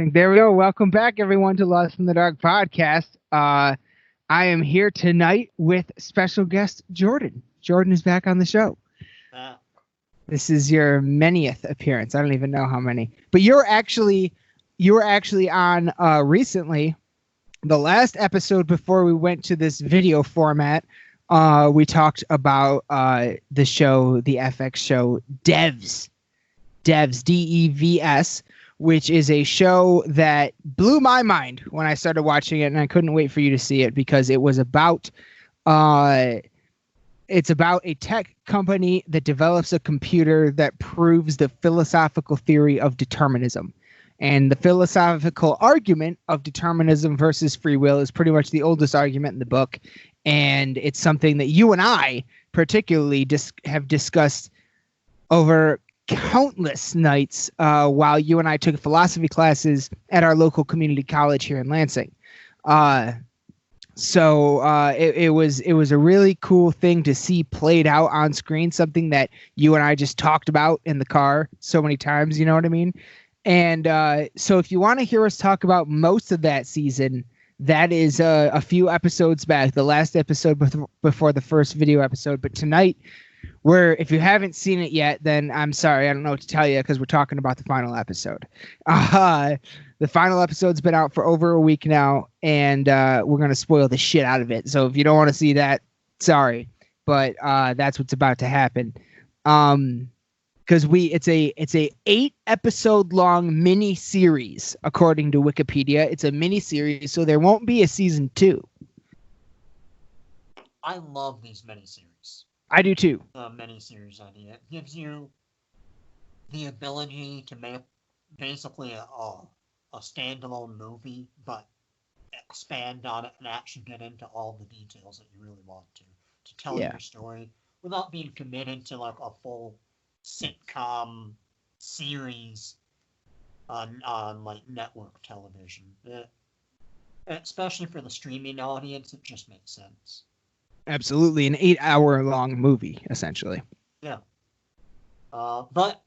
think there we go. Welcome back, everyone, to Lost in the Dark podcast. I am here tonight with special guest Jordan. Jordan is back on the show. This is your manyth appearance. I don't even know how many, but you were actually on recently. The last episode before we went to this video format, we talked about the show, the FX show Devs, Devs, which is a show that blew my mind when I started watching it, and I couldn't wait for you to see it because it was about it's about a tech company that develops a computer that proves the philosophical theory of determinism. And the philosophical argument of determinism versus free will is pretty much the oldest argument in the book. And it's something that you and I particularly have discussed over countless nights while you and I took philosophy classes at our local community college here in Lansing. So it was a really cool thing to see played out on screen, something that you and I just talked about in the car so many times, you know what I mean? And so if you want to hear us talk about most of that season, that is a few episodes back, the last episode before the first video episode. But tonight, if you haven't seen it yet, then I'm sorry, I don't know what to tell you because we're talking about the final episode. The final episode's been out for over a week now, and we're going to spoil the shit out of it. So if you don't want to see that, sorry, but that's what's about to happen. Because it's a 8-episode long mini series according to Wikipedia. It's a mini series, so there won't be a season 2. I love these miniseries. I do too. The miniseries idea, it gives you the ability to make basically a standalone movie, but expand on it and actually get into all the details that you really want to tell your story without being committed to like a full sitcom series on like network television. Especially for the streaming audience, it just makes sense. Absolutely, an 8-hour-long movie, essentially. Yeah. But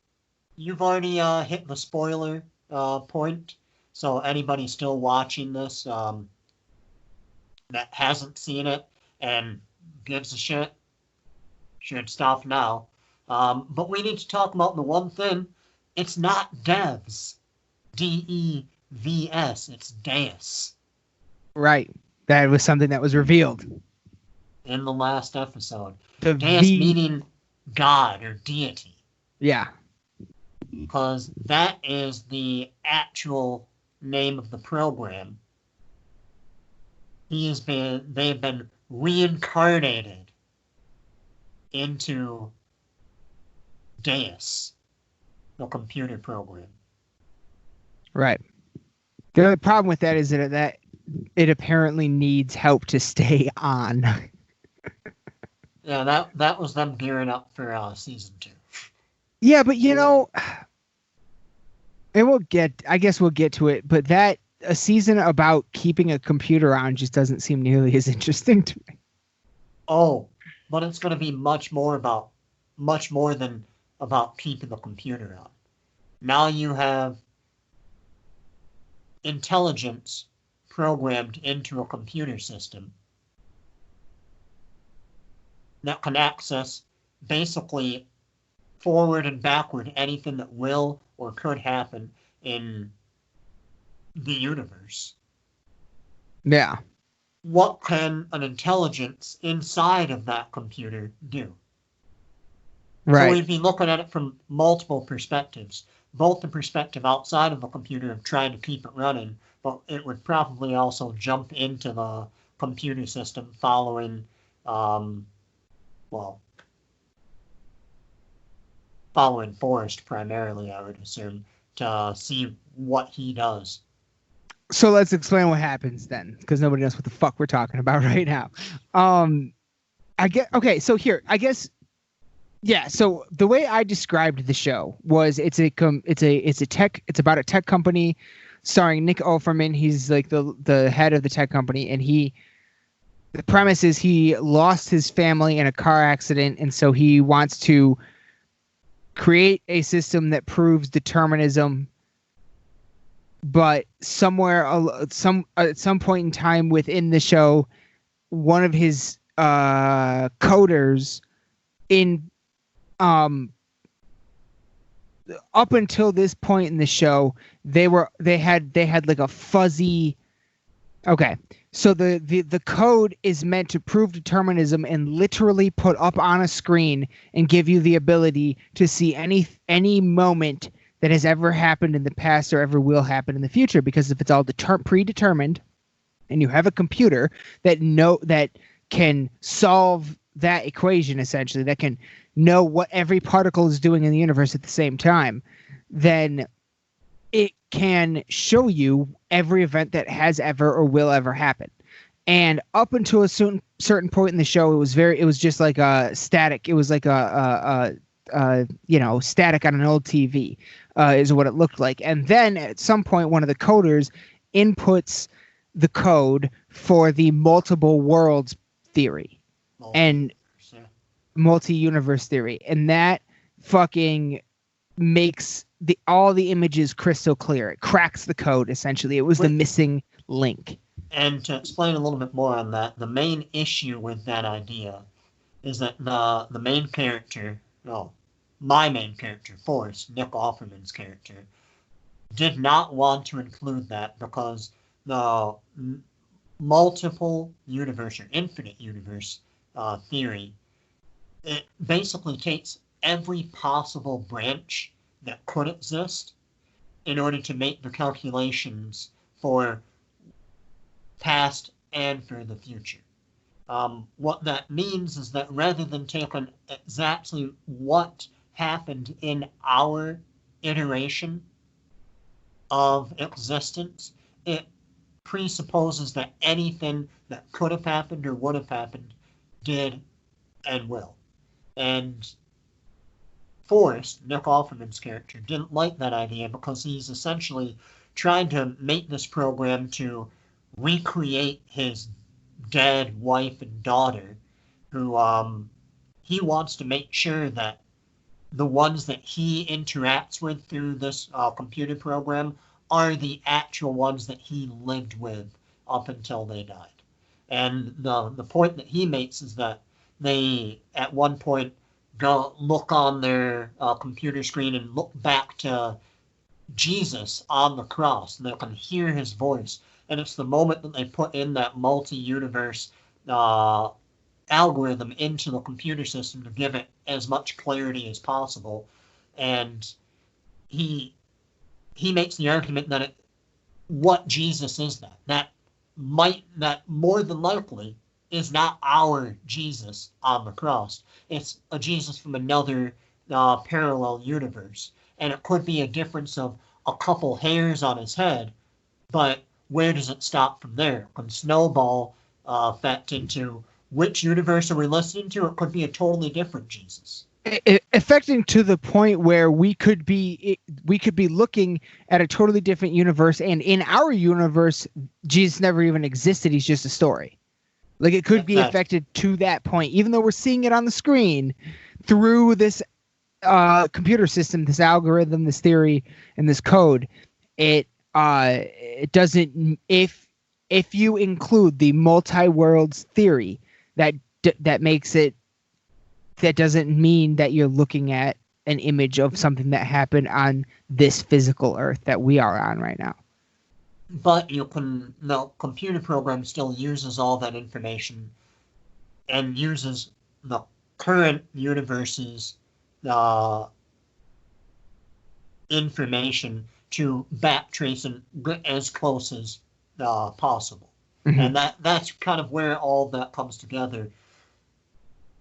you've already hit the spoiler point, so anybody still watching this that hasn't seen it and gives a shit should stop now. But we need to talk about the one thing. It's not devs. D-E-V-S. It's deus. Right. That was something that was revealed in the last episode. Deus meaning God or deity. Yeah. Because that is the actual name of the program. They've been reincarnated into Deus, the computer program. Right. The only problem with that is that it apparently needs help to stay on. Yeah, that was them gearing up for season 2. Yeah, but you know, and I guess we'll get to it, but a season about keeping a computer on just doesn't seem nearly as interesting to me. Oh, but it's going to be much more than about keeping the computer on. Now you have intelligence programmed into a computer system that can access basically forward and backward anything that will or could happen in the universe. Yeah. What can an intelligence inside of that computer do? Right. So we'd be looking at it from multiple perspectives, both the perspective outside of the computer of trying to keep it running, but it would probably also jump into the computer system following Forrest primarily, I would assume, to see what he does. So let's explain what happens then, because nobody knows what the fuck we're talking about right now. So the way I described the show was it's about a tech company starring Nick Offerman. He's like the head of the tech company, and the premise is he lost his family in a car accident, and so he wants to create a system that proves determinism but at some point in time within the show, one of his coders in up until this point in the show, they had like a fuzzy. Okay, so the code is meant to prove determinism and literally put up on a screen and give you the ability to see any moment that has ever happened in the past or ever will happen in the future. Because if it's all predetermined, and you have a computer that can solve that equation, essentially, that can know what every particle is doing in the universe at the same time, then it can show you every event that has ever or will ever happen. And up until a certain point in the show, it was just like a static. It was like a static on an old TV, is what it looked like. And then at some point, one of the coders inputs the code for the multiple worlds theory and multi-universe theory, and that fucking makes all the images crystal clear. It cracks the code, essentially. It was the missing link. And to explain a little bit more on that, the main issue with that idea is that the main character, my main character, Forrest, Nick Offerman's character, did not want to include that because the multiple universe or infinite universe theory, it basically takes every possible branch that could exist in order to make the calculations for past and for the future. What that means is that rather than taking exactly what happened in our iteration of existence, it presupposes that anything that could have happened or would have happened did and will. And Forrest, Nick Offerman's character, didn't like that idea because he's essentially trying to make this program to recreate his dead wife and daughter, who he wants to make sure that the ones that he interacts with through this computer program are the actual ones that he lived with up until they died. And the point that he makes is that they, at one point, go look on their computer screen and look back to Jesus on the cross, and they can hear his voice. And it's the moment that they put in that multi-universe algorithm into the computer system to give it as much clarity as possible. And he makes the argument that what Jesus is that more than likely is not our Jesus on the cross. It's a Jesus from another parallel universe. And it could be a difference of a couple hairs on his head, but where does it stop from there? Can snowball affect into which universe are we listening to? It could be a totally different Jesus. Affecting to the point where we could be looking at a totally different universe, and in our universe, Jesus never even existed. He's just a story. Like, it could be affected to that point, even though we're seeing it on the screen through this computer system, this algorithm, this theory, and this code. It doesn't. If you include the multi-worlds theory, that makes it. That doesn't mean that you're looking at an image of something that happened on this physical Earth that we are on right now. But the computer program still uses all that information and uses the current universe's information to backtrace and get as close as possible. Mm-hmm. And that's kind of where all that comes together.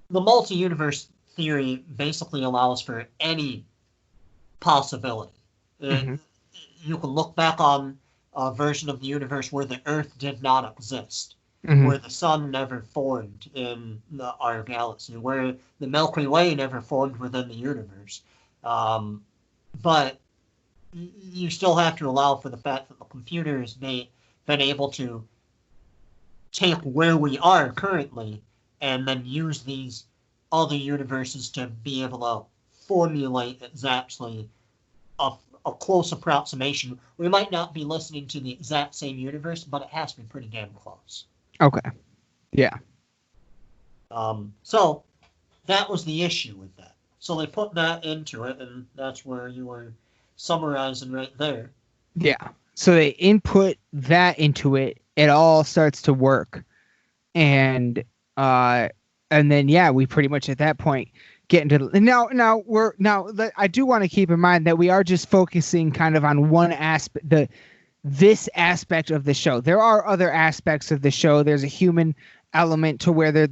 The multi-universe theory basically allows for any possibility. Mm-hmm. You can look back on a version of the universe where the Earth did not exist, mm-hmm. where the sun never formed in our galaxy, where the Milky Way never formed within the universe. But you still have to allow for the fact that the computer has been able to take where we are currently and then use these other universes to be able to formulate exactly a close approximation. We might not be listening to the exact same universe, but it has to be pretty damn close. Okay. Yeah. So that was the issue with that. So they put that into it, and that's where you were summarizing right there. Yeah. So they input that into it. It all starts to work, and then yeah, we pretty much at that point get into I do want to keep in mind that we are just focusing kind of on one aspect, this aspect of the show. There are other aspects of the show. There's a human element to where the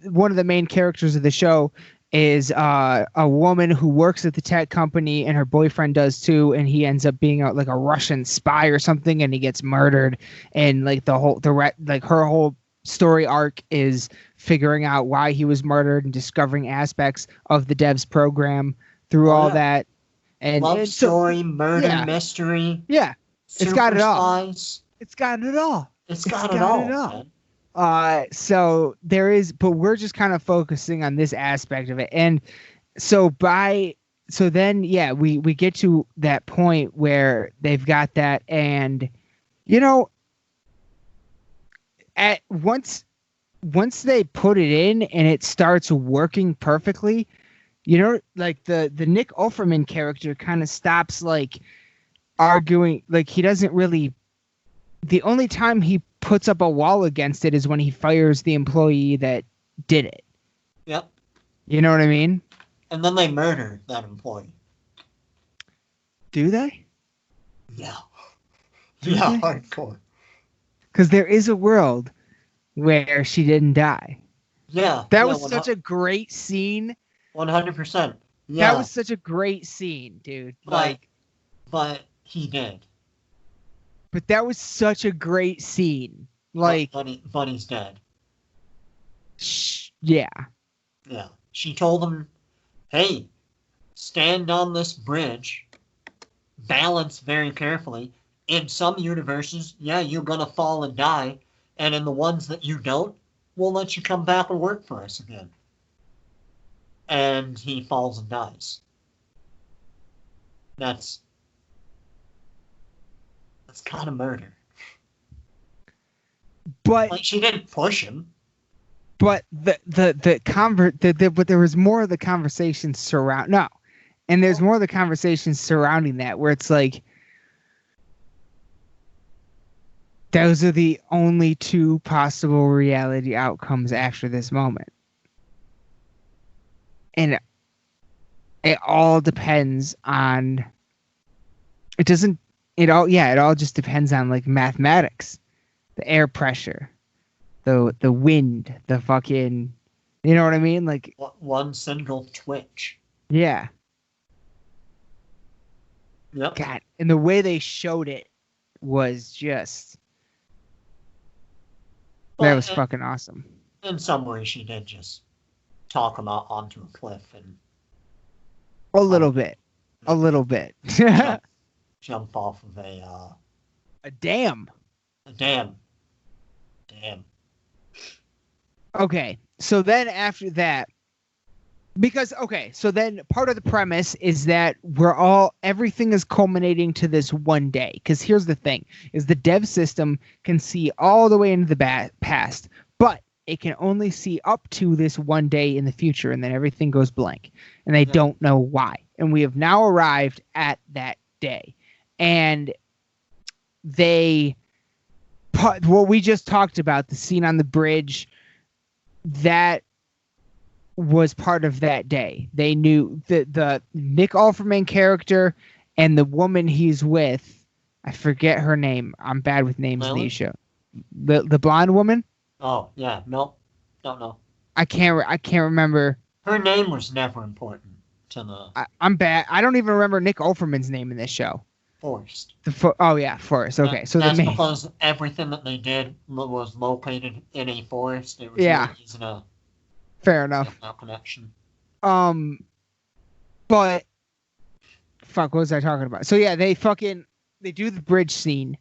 one of the main characters of the show is a woman who works at the tech company, and her boyfriend does too, and he ends up being like a Russian spy or something, and he gets murdered, and like her whole story arc is figuring out why he was murdered and discovering aspects of the devs program through all that. And love story, murder, mystery. Yeah. It's got it all. Spies. It's got it all. It's got it all. So there is, but we're just kind of focusing on this aspect of it. And so then we get to that point where they've got that, and at once they put it in and it starts working perfectly, like the Nick Offerman character kind of stops like arguing, like he doesn't really, the only time he puts up a wall against it is when he fires the employee that did it. Yep. You know what I mean? And then they murder that employee. Do they? Yeah. Yeah, hardcore. Because there is a world where she didn't die. Yeah. That was such a great scene. 100%. Yeah. That was such a great scene, dude. But he did. But that was such a great scene. Like, but he's dead. Yeah. Yeah. She told him, hey, stand on this bridge, balance very carefully. In some universes, you're going to fall and die. And in the ones that you don't, we'll let you come back and work for us again. And he falls and dies. That's kind of murder. But like, she didn't push him. But but there was more of the conversation there's more of the conversation surrounding that, where it's like, those are the only two possible reality outcomes after this moment. And it all depends on, it all just depends on like mathematics, the air pressure, the wind, the fucking, you know what I mean? Like one single twitch. Yeah. Yep. God, and the way they showed it was just, that was fucking awesome. In some ways, she did just talk him out onto a cliff and a little bit. Jump off of a dam. Damn. Okay, so then after that, so then part of the premise is that everything is culminating to this one day. Because here's the thing, is the dev system can see all the way into the past, but it can only see up to this one day in the future, and then everything goes blank. And they don't know why. And we have now arrived at that day. And what we just talked about, the scene on the bridge, that was part of that day. They knew the Nick Offerman character and the woman he's with, I forget her name. I'm bad with names in these shows. The blonde woman? Oh, yeah. Nope. Don't know. I can't remember. Her name was never important to the... I'm bad. I don't even remember Nick Offerman's name in this show. Forrest. Forrest. Okay. That's because everything that they did was located in a forest. It was really easy to... Fair enough. Connection. But fuck, what was I talking about? So yeah, they do the bridge scene.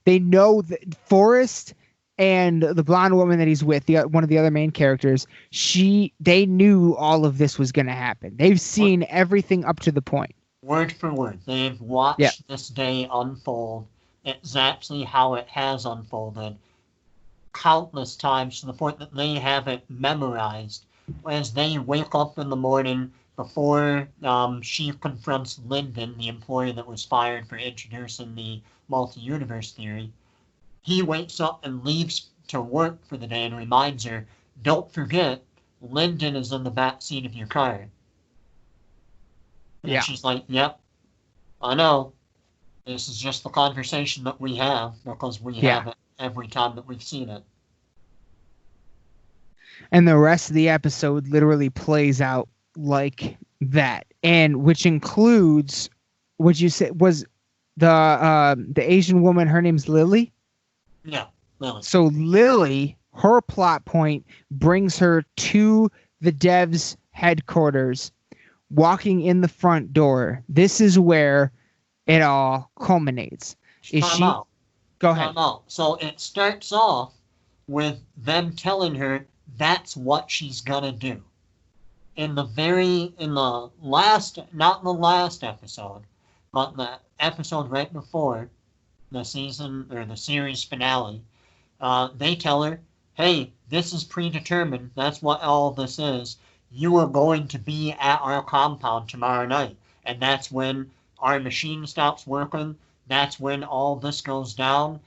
They know that Forrest and the blonde woman that he's with, one of the other main characters, they knew all of this was going to happen. They've seen everything up to the point. Word for word. They've Yeah. watched this day unfold exactly how it has unfolded countless times to the point that they have it memorized. As they wake up in the morning before she confronts Lyndon, the employee that was fired for introducing the multi-universe theory, he wakes up and leaves to work for the day and reminds her, don't forget, Lyndon is in the back seat of your car. And Yeah. she's like, yep, I know. This is just the conversation that we have because we Yeah. have it every time that we've seen it. And the rest of the episode literally plays out like that, and which includes, what you said was the Asian woman. Her name's Lily. Yeah, Lily. So Lily, her plot point brings her to the devs headquarters. Walking in the front door, this is where it all culminates. Is Time she? out. Go ahead. Time out. So it starts off with them telling her that's what she's gonna do. In the last, not the last episode, but the episode right before the season or the series finale, they tell her, hey, this is predetermined. That's what all this is. You are going to be at our compound tomorrow night. And that's when our machine stops working. That's when all this goes down.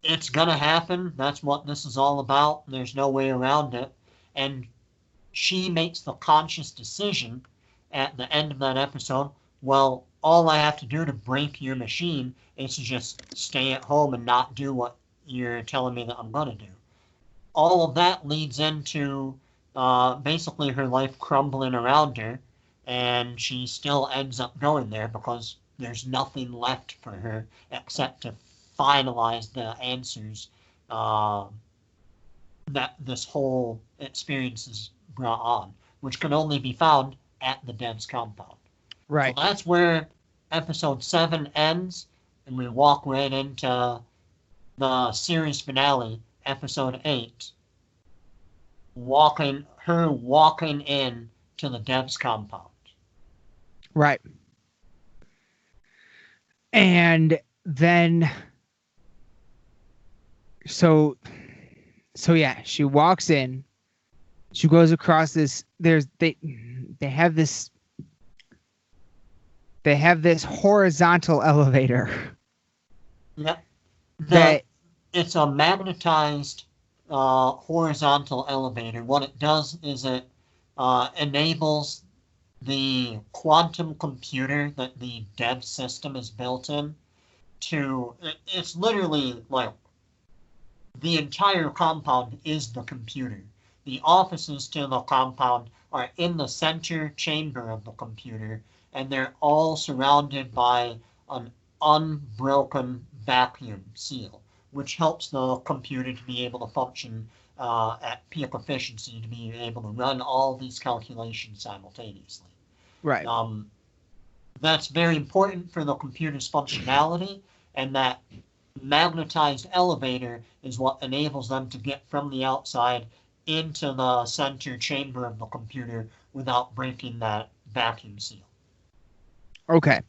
It's going to happen. That's what this is all about. There's no way around it. And she makes the conscious decision at the end of that episode, well, all I have to do to break your machine is to just stay at home and not do what you're telling me that I'm going to do. All of that leads into basically her life crumbling around her, and she still ends up going there because there's nothing left for her except to finalize the answers that this whole experience is brought on, which can only be found at the Dev's compound. Right. So that's where episode 7 ends, and we walk right into the series finale, episode 8, walking in to the Dev's compound. Right. And then so yeah, she walks in. She goes across this. They have this horizontal elevator. Yep. That It's a magnetized horizontal elevator. What it does is it enables the quantum computer that the dev system is built in to. It's literally like the entire compound is the computer. The offices to the compound are in the center chamber of the computer, and they're all surrounded by an unbroken vacuum seal, which helps the computer to be able to function at peak efficiency, to be able to run all these calculations simultaneously. right. That's very important for the computer's functionality, and that magnetized elevator is what enables them to get from the outside into the center chamber of the computer without breaking that vacuum seal. Okay.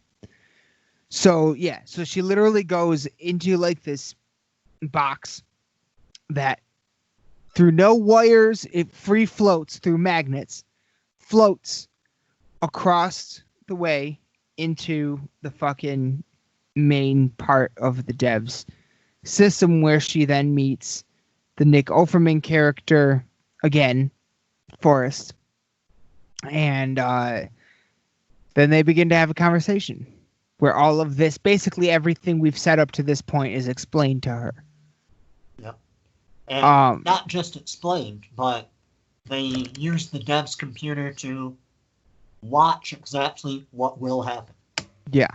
So yeah, so she literally goes into like this box that through no wires, it free floats through magnets, floats across the way into the fucking main part of the devs system, where she then meets the Nick Offerman character again, Forrest, and then they begin to have a conversation where all of this, basically everything we've set up to this point, is explained to her. Yep. And not just explained, but they use the dev's computer to watch exactly what will happen. Yeah.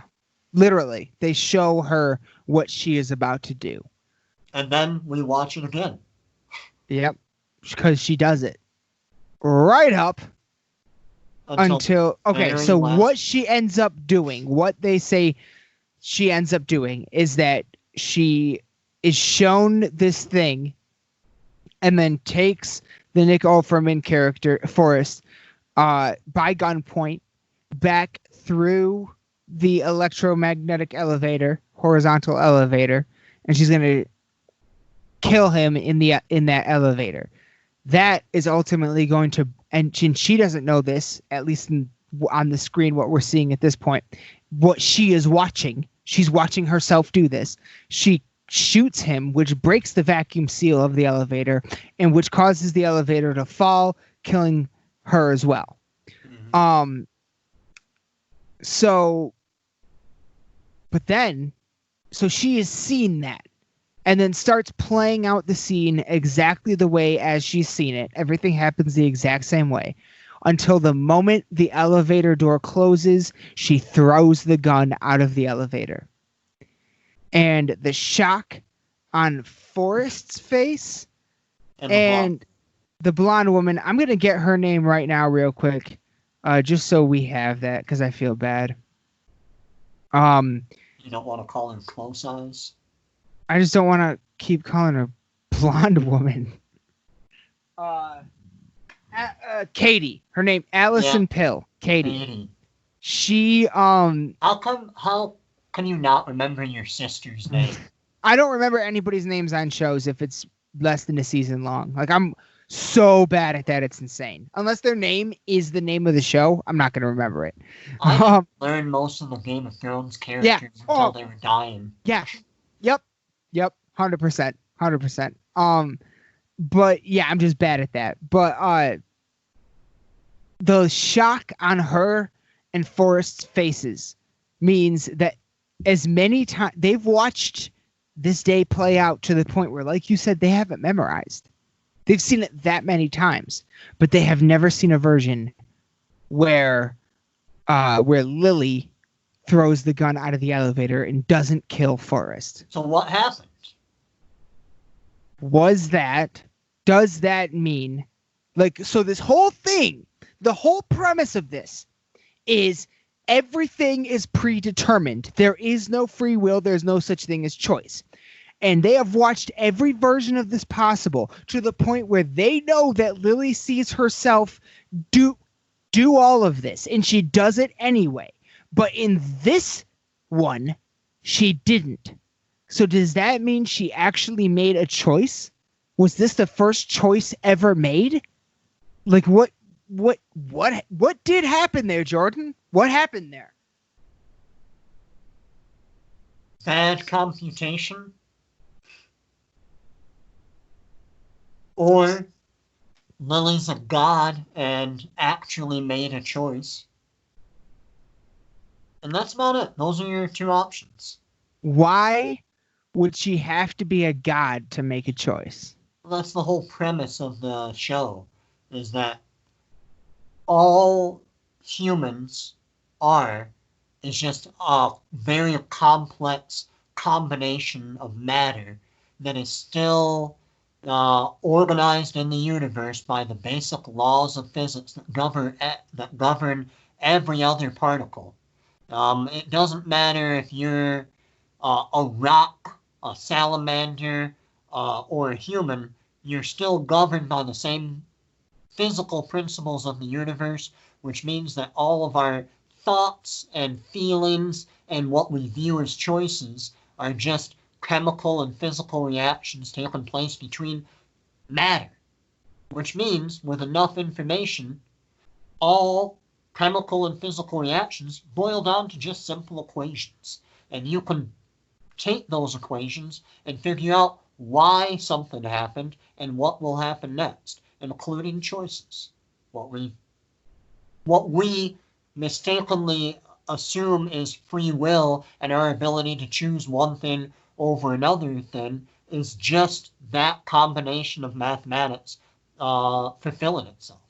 Literally, they show her what she is about to do. And then we watch it again. Yep. Because she does it right up until okay, so what she ends up doing, what they say she ends up doing, is that she is shown this thing and then takes the Nick Offerman character, Forrest, by gunpoint back through the electromagnetic elevator, horizontal elevator, and she's going to kill him in that elevator. That is ultimately going to, and she doesn't know this, at least on the screen, what we're seeing at this point, what she is watching. She's watching herself do this. She shoots him, which breaks the vacuum seal of the elevator, and which causes the elevator to fall, killing her as well. Mm-hmm. So she has seen that, and then starts playing out the scene exactly the way as she's seen it. Everything happens the exact same way. Until the moment the elevator door closes, she throws the gun out of the elevator. And the shock on Forrest's face and the blonde woman, I'm going to get her name right now real quick, just so we have that, because I feel bad. You don't want to call her Close Eyes? I just don't want to keep calling her blonde woman. Katie. Her name, Allison Pill. Katie. She, How can you not remember your sister's name? I don't remember anybody's names on shows if it's less than a season long. Like, I'm so bad at that, it's insane. Unless their name is the name of the show, I'm not going to remember it. I learned most of the Game of Thrones characters until they were dying. Yeah. Yep. 100%. But yeah, I'm just bad at that. But the shock on her and Forrest's faces means that as many times they've watched this day play out to the point where, like you said, they haven't memorized. They've seen it that many times, but they have never seen a version where Lily throws the gun out of the elevator and doesn't kill Forrest. So what happened? Does that mean, like, so this whole thing, the whole premise of this is everything is predetermined. There is no free will. There's no such thing as choice. And they have watched every version of this possible to the point where they know that Lily sees herself do all of this, and she does it anyway. But in this one, she didn't. So does that mean she actually made a choice? Was this the first choice ever made? Like, what did happen there, Jordan? What happened there? Bad computation? Or Lily's a god and actually made a choice? And that's about it. Those are your two options. Why would she have to be a god to make a choice? Well, that's the whole premise of the show, is that all humans is just a very complex combination of matter that is still organized in the universe by the basic laws of physics that govern every other particle. It doesn't matter if you're a rock, a salamander, or a human, you're still governed by the same physical principles of the universe, which means that all of our thoughts and feelings and what we view as choices are just chemical and physical reactions taking place between matter, which means with enough information, all chemical and physical reactions boil down to just simple equations. And you can take those equations and figure out why something happened and what will happen next, including choices. What we mistakenly assume is free will and our ability to choose one thing over another thing is just that combination of mathematics fulfilling itself.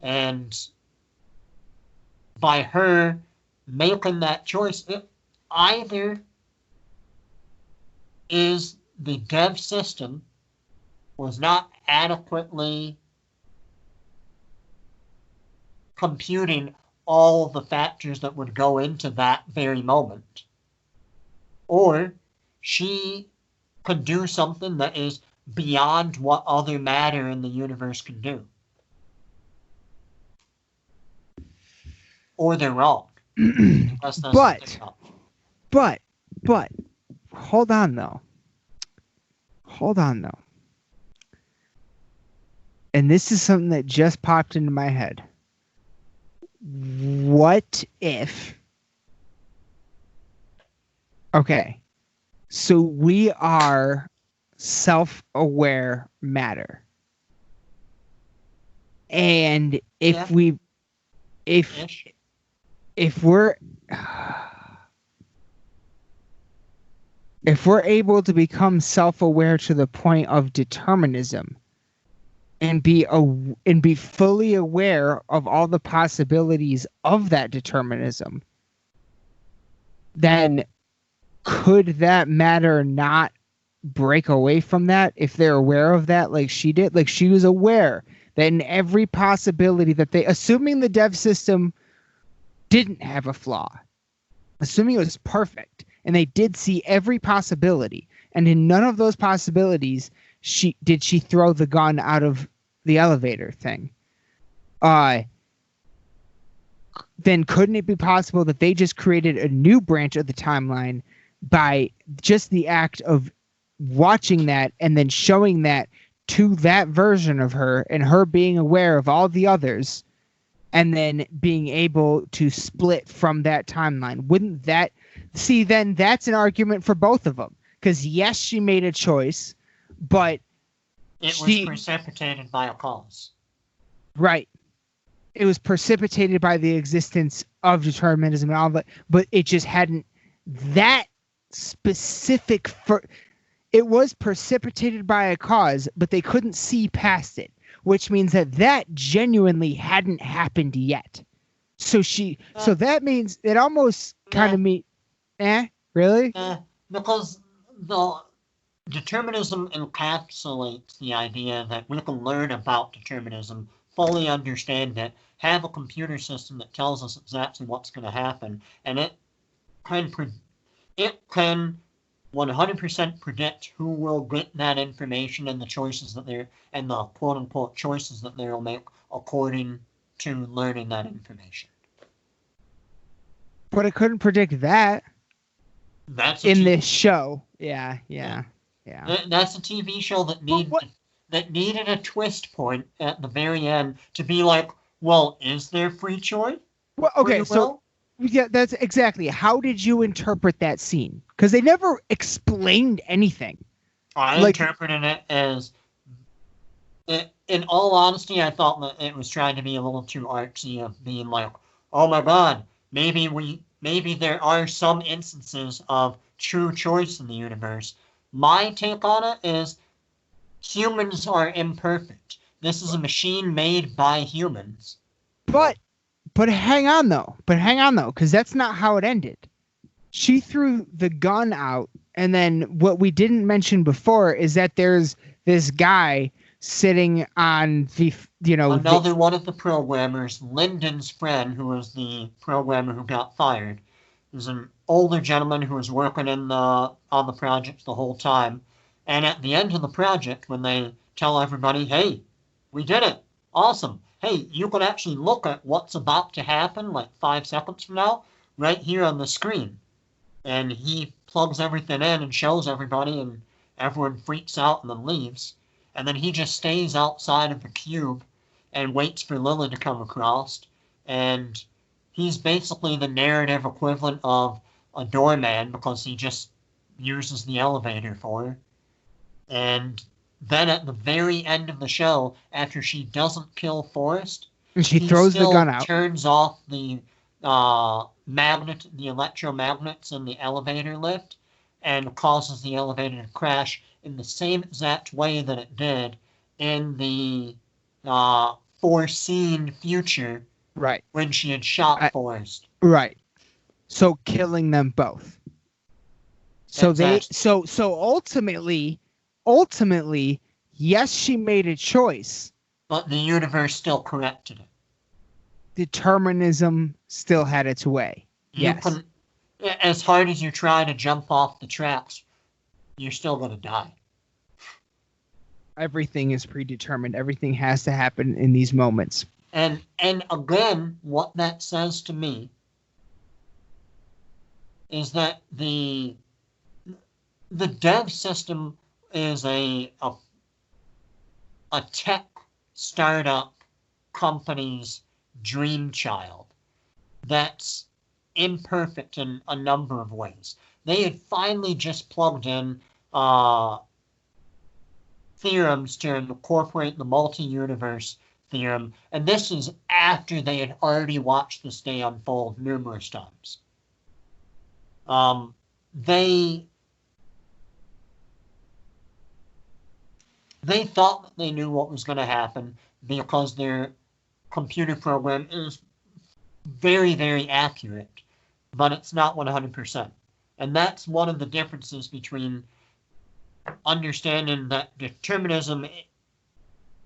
And by her making that choice, it either is the dev system was not adequately computing all the factors that would go into that very moment, or she could do something that is beyond what other matter in the universe can do. Or they're wrong. That's but, hold on though. And this is something that just popped into my head. What if... Okay. So we are self-aware matter. And if we're able to become self-aware to the point of determinism and be fully aware of all the possibilities of that determinism, then could that matter not break away from that if they're aware of that, like she did? Like, she was aware that in every possibility that assuming the dev system didn't have a flaw, assuming it was perfect, and they did see every possibility, and in none of those possibilities she throw the gun out of the elevator thing, then couldn't it be possible that they just created a new branch of the timeline by just the act of watching that and then showing that to that version of her, and her being aware of all the others, and then being able to split from that timeline? Wouldn't that... See, then that's an argument for both of them. Because yes, she made a choice, but it was precipitated by a cause. Right. It was precipitated by the existence of determinism and all that, but it just hadn't... That specific... It was precipitated by a cause, but they couldn't see past it, which means that genuinely hadn't happened yet. So so that means it almost kind of means... Really? Because the determinism encapsulates the idea that we can learn about determinism, fully understand it, have a computer system that tells us exactly what's going to happen, and it can 100% predict who will get that information and the choices that and the quote-unquote choices that they'll make according to learning that information. But it couldn't predict that. That's this show. Yeah. That's a TV show that needed a twist point at the very end to be like, well, is there free choice? Well, okay, so yeah, that's exactly. How did you interpret that scene? Because they never explained anything. I interpreted it as, in all honesty, I thought that it was trying to be a little too artsy, of being like, oh my god, maybe there are some instances of true choice in the universe. My take on it is humans are imperfect. This is a machine made by humans. But hang on though, because that's not how it ended. She threw the gun out, and then what we didn't mention before is that there's this guy sitting on another one of the programmers, Lyndon's friend, who was the programmer who got fired. There's an older gentleman who was working on the project the whole time, and at the end of the project, when they tell everybody, hey, we did it, awesome, hey, you can actually look at what's about to happen like 5 seconds from now right here on the screen, and he plugs everything in and shows everybody, and everyone freaks out and then leaves. And then he just stays outside of the cube and waits for Lily to come across. And he's basically the narrative equivalent of a doorman, because he just uses the elevator for her. And then at the very end of the show, after she doesn't kill Forrest, she throws the gun out, turns off the electromagnets in the elevator lift, and causes the elevator to crash in the same exact way that it did in the foreseen future, right, when she had shot Forrest. Right. So killing them both. So exactly. So ultimately, yes, she made a choice, but the universe still corrected it. Determinism still had its way. Yes. As hard as you try to jump off the tracks, you're still going to die. Everything is predetermined. Everything has to happen in these moments. And again, what that says to me is that the dev system is a tech startup company's dream child that's imperfect in a number of ways. They had finally just plugged in theorems to incorporate the multi-universe theorem, and this is after they had already watched this day unfold numerous times. They thought that they knew what was going to happen because their computer program is very, very accurate, but it's not 100%. And that's one of the differences between understanding that determinism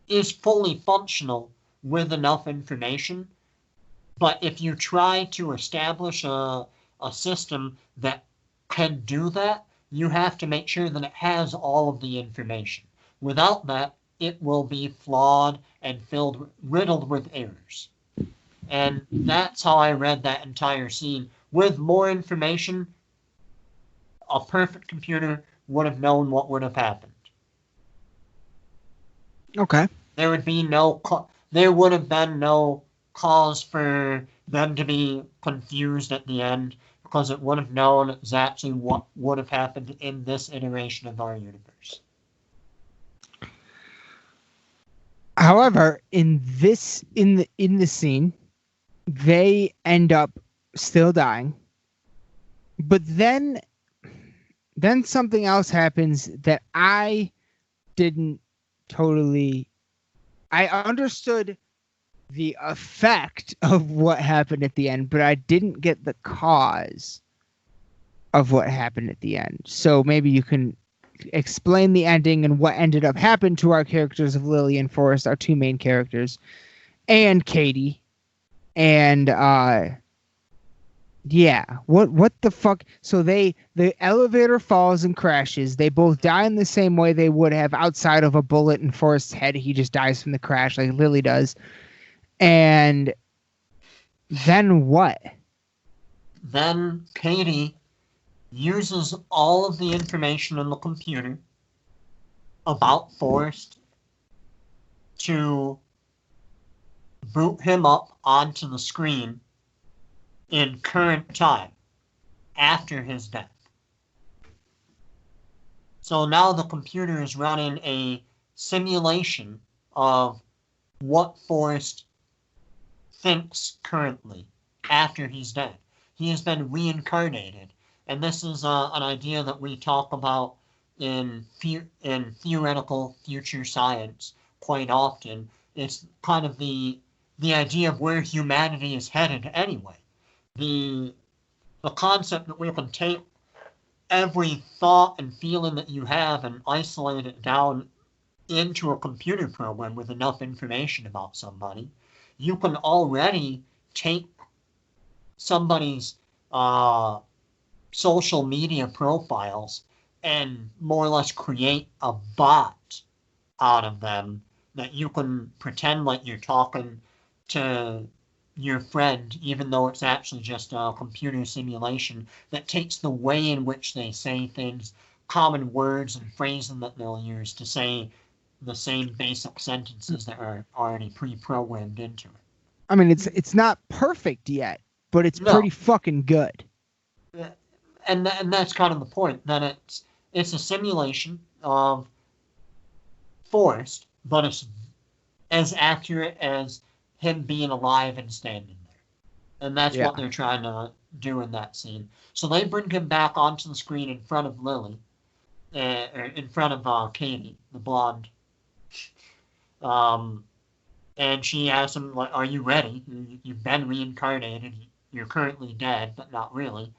is fully functional with enough information, but if you try to establish a system that can do that, you have to make sure that it has all of the information. Without that, it will be flawed and riddled with errors. And that's how I read that entire scene. With more information, a perfect computer would have known what would have happened. Okay. There would have been no cause for them to be confused at the end, because it would have known exactly what would have happened in this iteration of our universe. However, in the scene, they end up still dying. But then something else happens that I didn't totally... I understood the effect of what happened at the end, but I didn't get the cause of what happened at the end. So maybe you can explain the ending and what ended up happening to our characters of Lily and Forrest, our two main characters, and Katie. And yeah, what the fuck? So the elevator falls and crashes. They both die in the same way they would have outside of a bullet in Forrest's head. He just dies from the crash like Lily does. And then what? Then Katie uses all of the information in the computer about Forrest to boot him up onto the screen in current time after his death. So now the computer is running a simulation of what Forrest thinks currently after he's dead. He has been reincarnated, and this is an idea that we talk about in theoretical future science quite often. It's kind of the idea of where humanity is headed anyway. The concept that we can take every thought and feeling that you have and isolate it down into a computer program with enough information about somebody. You can already take somebody's social media profiles and more or less create a bot out of them that you can pretend like you're talking to your friend, even though it's actually just a computer simulation that takes the way in which they say things, common words and phrasing that they'll use to say the same basic sentences that are already pre-programmed into it. I mean, it's not perfect yet, but it's pretty fucking good. And that's kind of the point, that it's a simulation of Forrest, but it's as accurate as him being alive and standing there. And that's what they're trying to do in that scene. So they bring him back onto the screen in front of Lily, in front of Katie, the blonde. And she asks him, like, are you ready? You've been reincarnated. You're currently dead, but not really.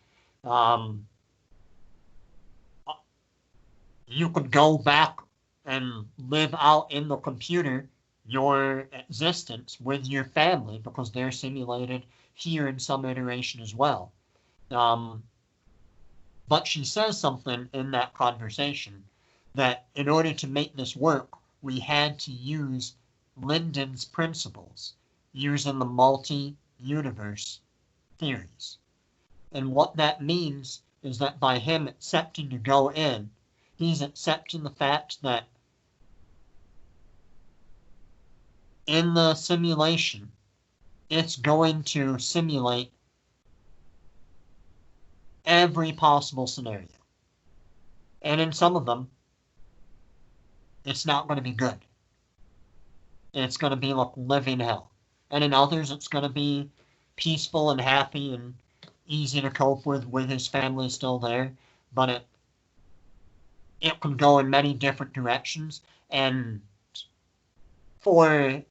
You could go back and live out in the computer your existence with your family because they're simulated here in some iteration as well. But she says something in that conversation that in order to make this work, we had to use Linden's principles using the multi-universe theories. And what that means is that by him accepting to go in, he's accepting the fact that in the simulation, it's going to simulate every possible scenario. And in some of them, it's not going to be good. It's going to be like living hell. And in others, it's going to be peaceful and happy and easy to cope with his family still there. But it can go in many different directions. And for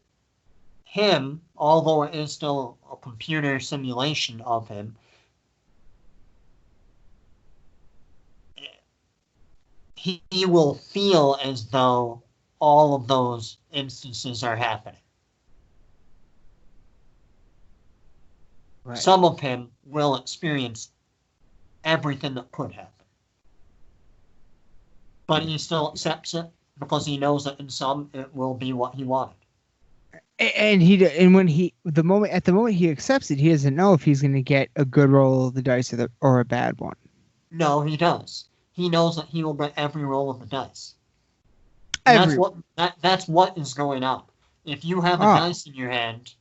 him, although it is still a computer simulation of him, he will feel as though all of those instances are happening. Right. Some of him will experience everything that could happen. But he still accepts it because he knows that in some it will be what he wanted. And at the moment he accepts it, he doesn't know if he's going to get a good roll of the dice or a bad one. No, he does. He knows that he will get every roll of the dice. That's what is going on. If you have a dice in your hand,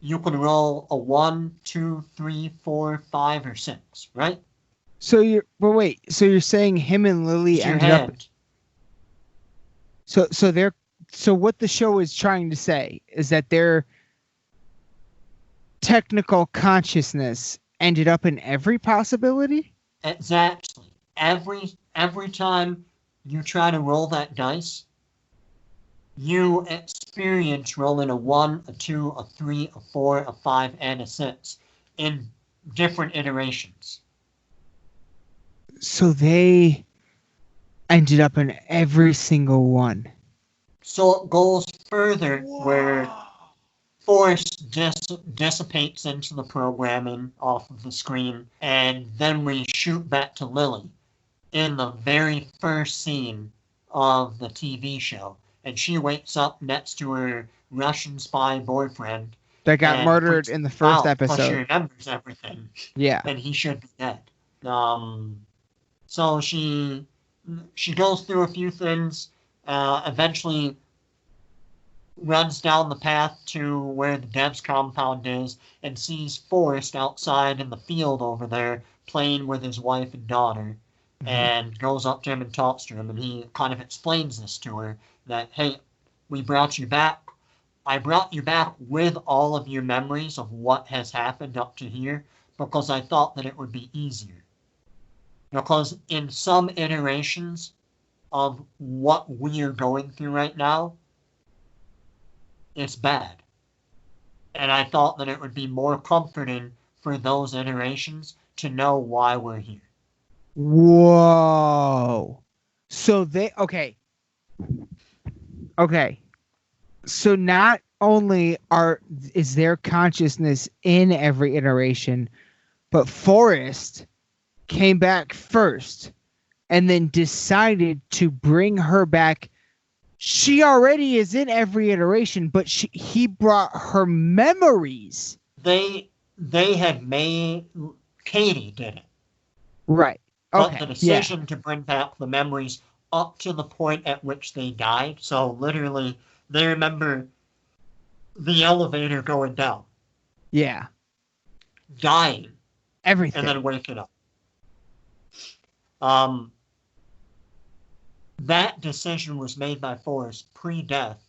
you can roll a 1, 2, 3, 4, 5, or 6, right? So you're saying him and Lily ended up. So what the show is trying to say is that their technical consciousness ended up in every possibility? Exactly. Every time you try to roll that dice, you experience rolling a 1, a 2, a 3, a 4, a 5, and a 6 in different iterations. So they ended up in every single one. So it goes further. Whoa. Where Forrest dissipates into the programming off of the screen, and then we shoot back to Lily in the very first scene of the TV show. And she wakes up next to her Russian spy boyfriend. That got murdered in the first episode. Plus she remembers everything. Yeah. And he should be dead. So she goes through a few things, eventually runs down the path to where the Dev's compound is and sees Forrest outside in the field over there playing with his wife and daughter. Mm-hmm. And goes up to him and talks to him, and he kind of explains this to her, that, hey, we brought you back. I brought you back with all of your memories of what has happened up to here because I thought that it would be easier. Because in some iterations of what we are going through right now, it's bad. And I thought that it would be more comforting for those iterations to know why we're here. Whoa. So okay. So not only is their consciousness in every iteration, but Forrest came back first and then decided to bring her back. She already is in every iteration, but he brought her memories. They had made... Katie did it. Right. Okay. But the decision to bring back the memories up to the point at which they died. So literally, they remember the elevator going down. Yeah. Dying. Everything. And then waking up. That decision was made by Forrest pre-death.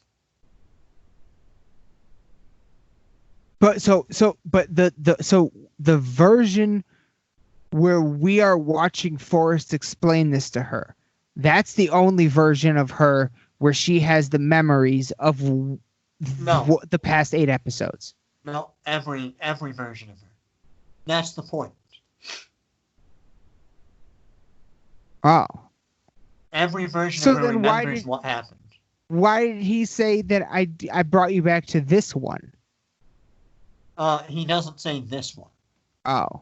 But the version where we are watching Forrest explain this to her, that's the only version of her where she has the memories of the past 8 episodes. No, every version of her. That's the point. Oh. Every version of her remembers what happened. Why did he say that I brought you back to this one? He doesn't say this one. Oh.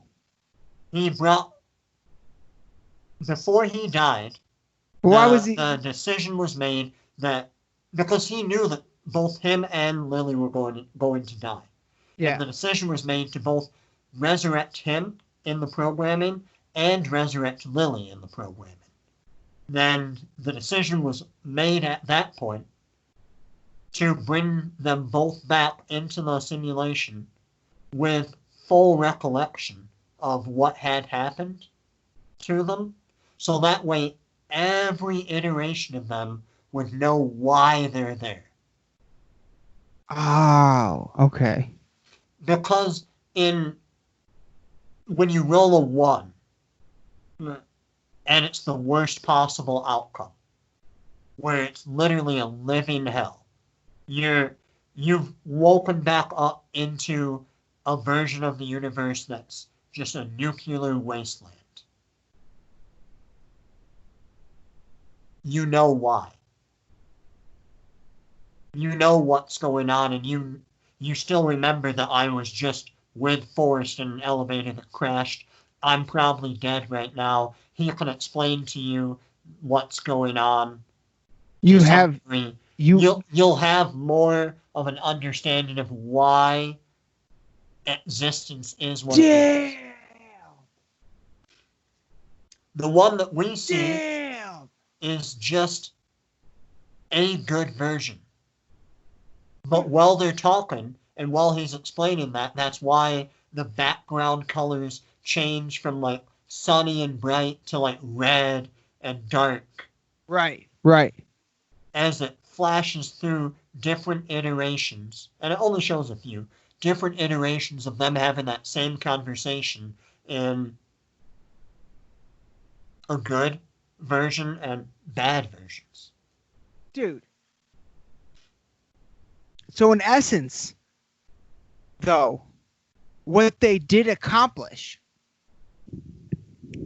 Before he died, the decision was made that, because he knew that both him and Lily were going to die. Yeah. And the decision was made to both resurrect him in the programming and resurrect Lily in the programming. Then the decision was made at that point to bring them both back into the simulation with full recollection of what had happened to them. So that way, every iteration of them would know why they're there. Oh, okay. Because when you roll a 1, and it's the worst possible outcome, where it's literally a living hell, you've woken back up into a version of the universe that's just a nuclear wasteland. You know why. You know what's going on, and you still remember that I was just with Forrest in an elevator that crashed. I'm probably dead right now. He can explain to you what's going on. You'll have more of an understanding of why existence is what it is. The one that we see is just a good version. But while they're talking and while he's explaining that, that's why the background colors change from like sunny and bright to like red and dark. Right. Right. As it flashes through different iterations, and it only shows a few different iterations of them having that same conversation in a good version and bad versions. Dude. So in essence, though, what they did accomplish,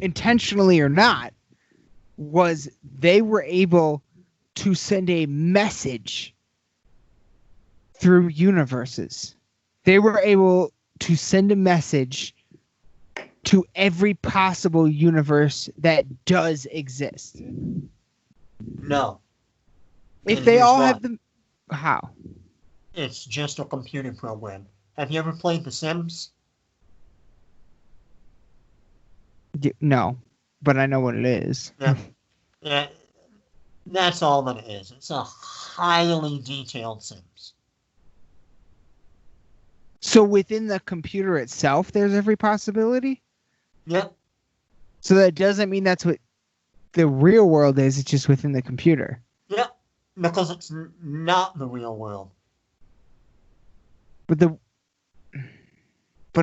intentionally or not, was they were able to send a message through universes. They were able to send a message to every possible universe that does exist. No. If they all have them... How? It's just a computer program. Have you ever played The Sims? No, but I know what it is. Yeah. Yeah. That's all that it is. It's a highly detailed Sims. So within the computer itself, there's every possibility? Yep. So that doesn't mean that's what the real world is. It's just within the computer. Yep. Because it's not the real world. But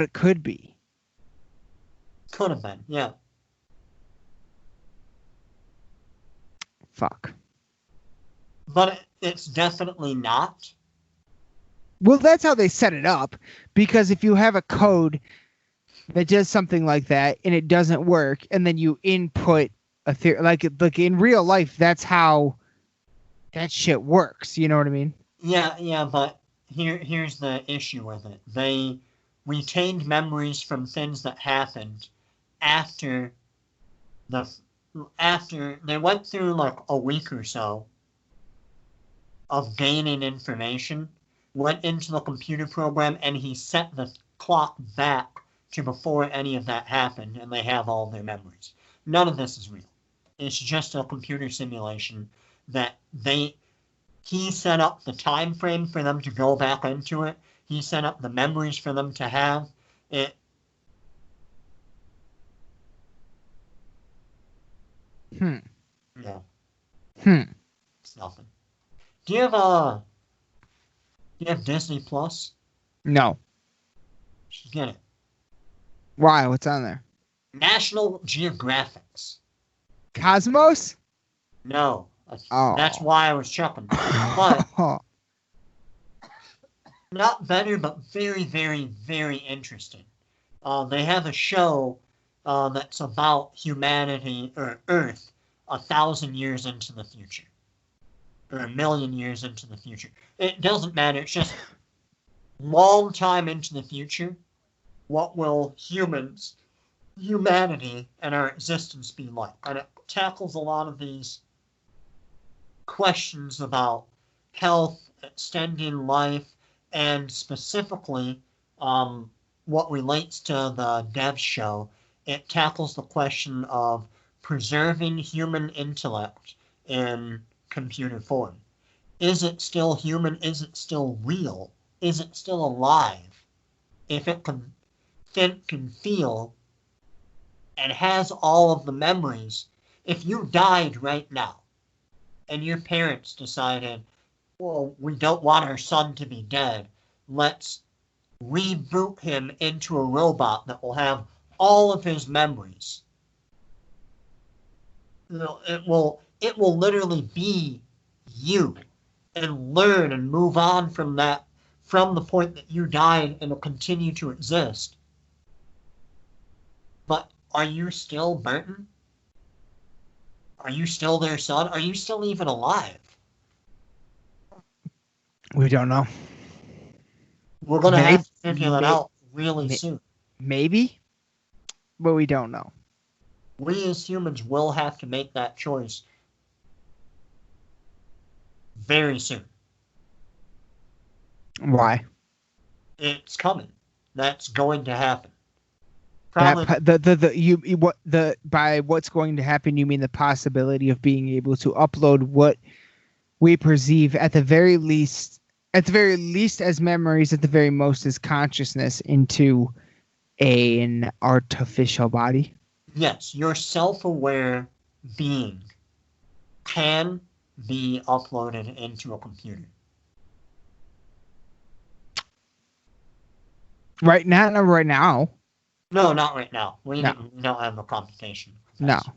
it could be. Could have been, yeah. Fuck. But it's definitely not. Well, that's how they set it up. Because if you have a code that does something like that and it doesn't work, and then you input a theory, like in real life, that's how that shit works. You know what I mean? Yeah, but here's the issue with it. They retained memories from things that happened after they went through like a week or so of gaining information, went into the computer program, and he set the clock back to before any of that happened, and they have all their memories. None of this is real. It's just a computer simulation that he set up the time frame for them to go back into it. He set up the memories for them to have it. Yeah. It's nothing. Do you have Disney Plus? No. You should get it. Why? What's on there? National Geographics. Cosmos? No. That's why I was checking. But not better, but very, very, very interesting. They have a show that's about humanity or Earth 1,000 years into the future. Or 1,000,000 years into the future. It doesn't matter. It's just long time into the future. What will humanity, and our existence be like? And it tackles a lot of these questions about health, extending life, and specifically what relates to the dev show, it tackles the question of preserving human intellect in computer form. Is it still human? Is it still real? Is it still alive? If it can think, can feel, and has all of the memories, if you died right now and your parents decided, well, we don't want our son to be dead, let's reboot him into a robot that will have all of his memories. You know, it will literally be you and learn and move on from that, from the point that you died, and will continue to exist. But are you still Burton? Are you still their son? Are you still even alive? We don't know. We're going to have to figure that out really soon. Maybe, but we don't know. We as humans will have to make that choice very soon. Why? It's coming. That's going to happen. Probably by what's going to happen, you mean the possibility of being able to upload what we perceive at the very least as memories, at the very most as consciousness, into an artificial body? Yes, your self-aware being can be uploaded into a computer. Right now, not right now. No, not right now. We don't have the computation. No. To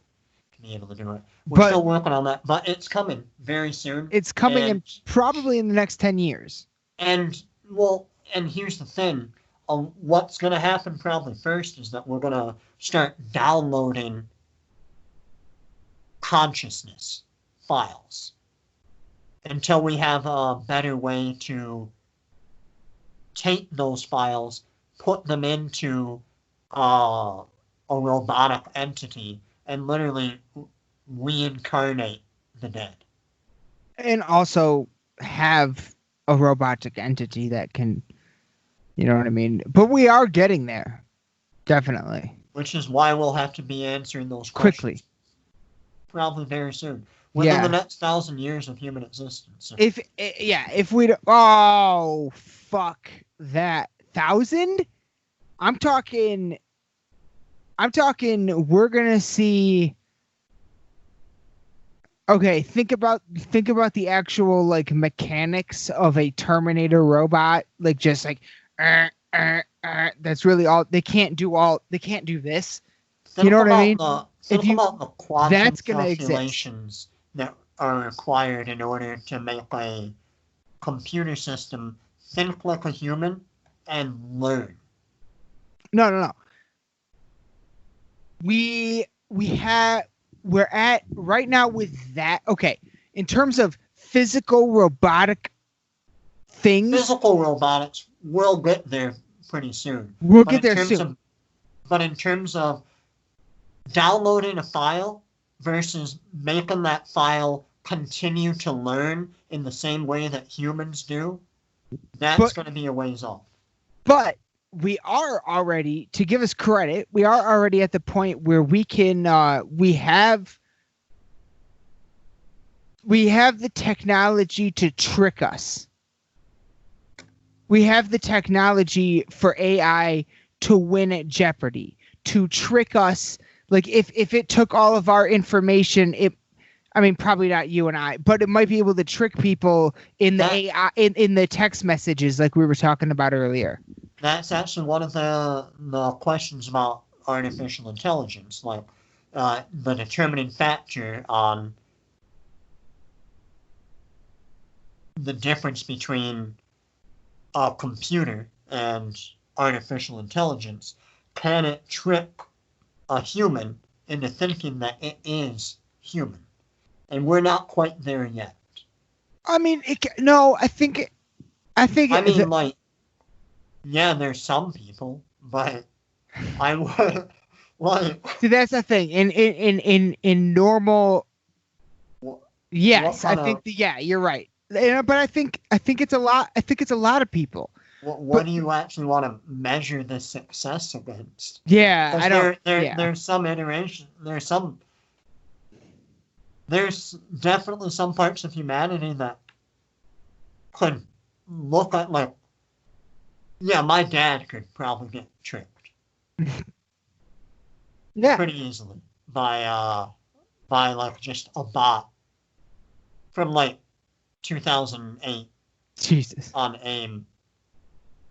be able to do it. We're still working on that, but it's coming very soon. It's coming probably in the next 10 years. And here's the thing. What's going to happen probably first is that we're going to start downloading consciousness files until we have a better way to take those files, put them into a robotic entity, and literally reincarnate the dead. And also have a robotic entity that can, you know what I mean? But we are getting there. Definitely. Which is why we'll have to be answering those questions quickly. Probably very soon. Within the next 1,000 years of human existence. If we oh, fuck that. 1,000? I'm talking we're going to see. Okay, think about the actual like mechanics of a Terminator robot, like just like that's really all they can't do. This. You know what I mean? Think about the quantum calculations that are required in order to make a computer system think like a human and learn. No. We're at right now with that. Okay, in terms of physical robotic things, physical robotics will get there pretty soon. We'll get there soon. But in terms of downloading a file versus making that file continue to learn in the same way that humans do, that's going to be a ways off. But we are already, to give us credit, we are already at the point where we can, we have the technology to trick us. We have the technology for AI to win at Jeopardy, to trick us. Like if it took all of our information, probably not you and I, but it might be able to trick people in the AI, in the text messages like we were talking about earlier. That's actually one of the questions about artificial intelligence, like the determining factor on the difference between a computer and artificial intelligence. Can it trick a human into thinking that it is human? And we're not quite there yet. Yeah, there's some people, but I would like. See, that's the thing. In normal, yes, I think. Yeah, you're right. But I think it's a lot. I think it's a lot of people. what do you actually want to measure the success against? Yeah, Because I don't. Yeah, there's some iteration, there's definitely some parts of humanity that could look at like, yeah, my dad could probably get tricked yeah. pretty easily by like just a bot from like 2008 Jesus, on AIM.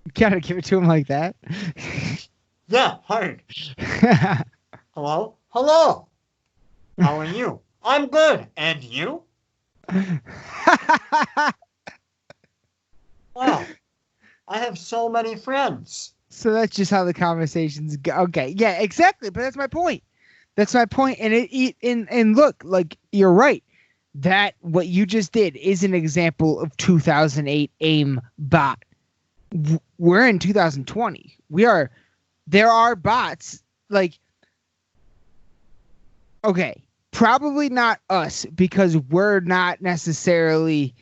you gotta give it to him like that. Yeah, hard. Hello? Hello. How are you? I'm good. And you? Wow. I have so many friends. So that's just how the conversations go. Okay, yeah, exactly. But that's my point. That's my point. And look, like you're right. That what you just did is an example of 2008 AIM bot. We're in 2020. There are bots like, okay, probably not us because we're not necessarily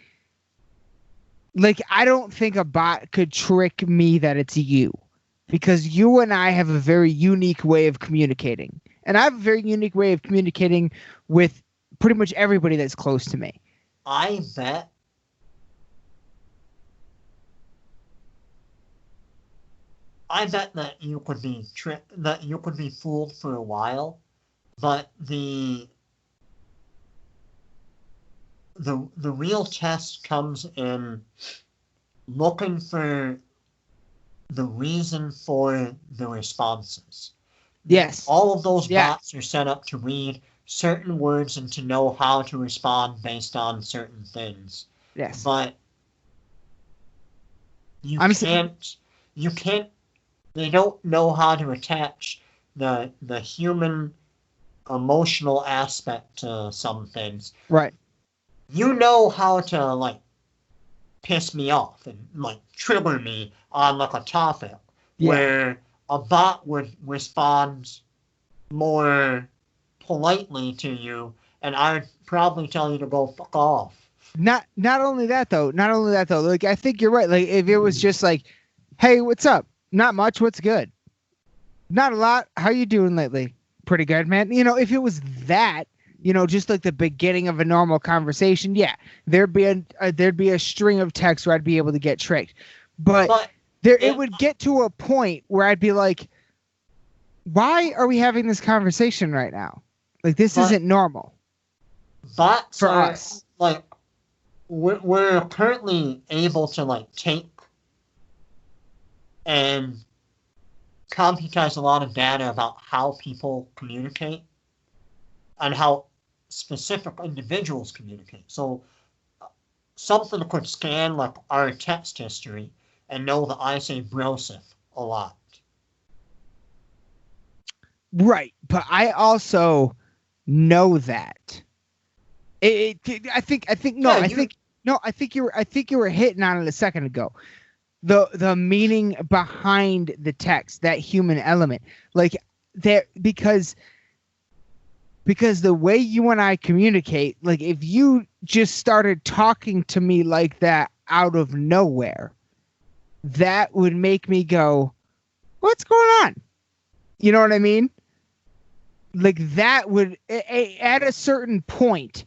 like, I don't think a bot could trick me that it's you because you and I have a very unique way of communicating. And I have a very unique way of communicating with pretty much everybody that's close to me. I bet that you could be that you could be fooled for a while, but the real test comes in looking for the reason for the responses. Yes. All of those bots are set up to read certain words and to know how to respond based on certain things. Yes. But you can't, they don't know how to attach the human emotional aspect to some things. Right. You know how to like piss me off and like trigger me on like a topic where a bot would respond more politely to you, and I'd probably tell you to go fuck off. Not only that though. Like, I think you're right. Like, if it was just like, hey, what's up? Not much. What's good? Not a lot. How you doing lately? Pretty good, man. You know, if it was that, you know, just like the beginning of a normal conversation, yeah, there'd be a string of texts where I'd be able to get tricked. But it would get to a point where I'd be like, why are we having this conversation right now? Like, this isn't normal. Bots for us. Like, we're currently able to like take and computize a lot of data about how people communicate and how specific individuals communicate. So something could scan like our text history and know that I say brosif a lot. Right, but I also know that. I think you were hitting on it a second ago. The meaning behind the text, that human element, like there, because the way you and I communicate, like if you just started talking to me like that out of nowhere, that would make me go, what's going on? You know what I mean? Like that would, at a certain point,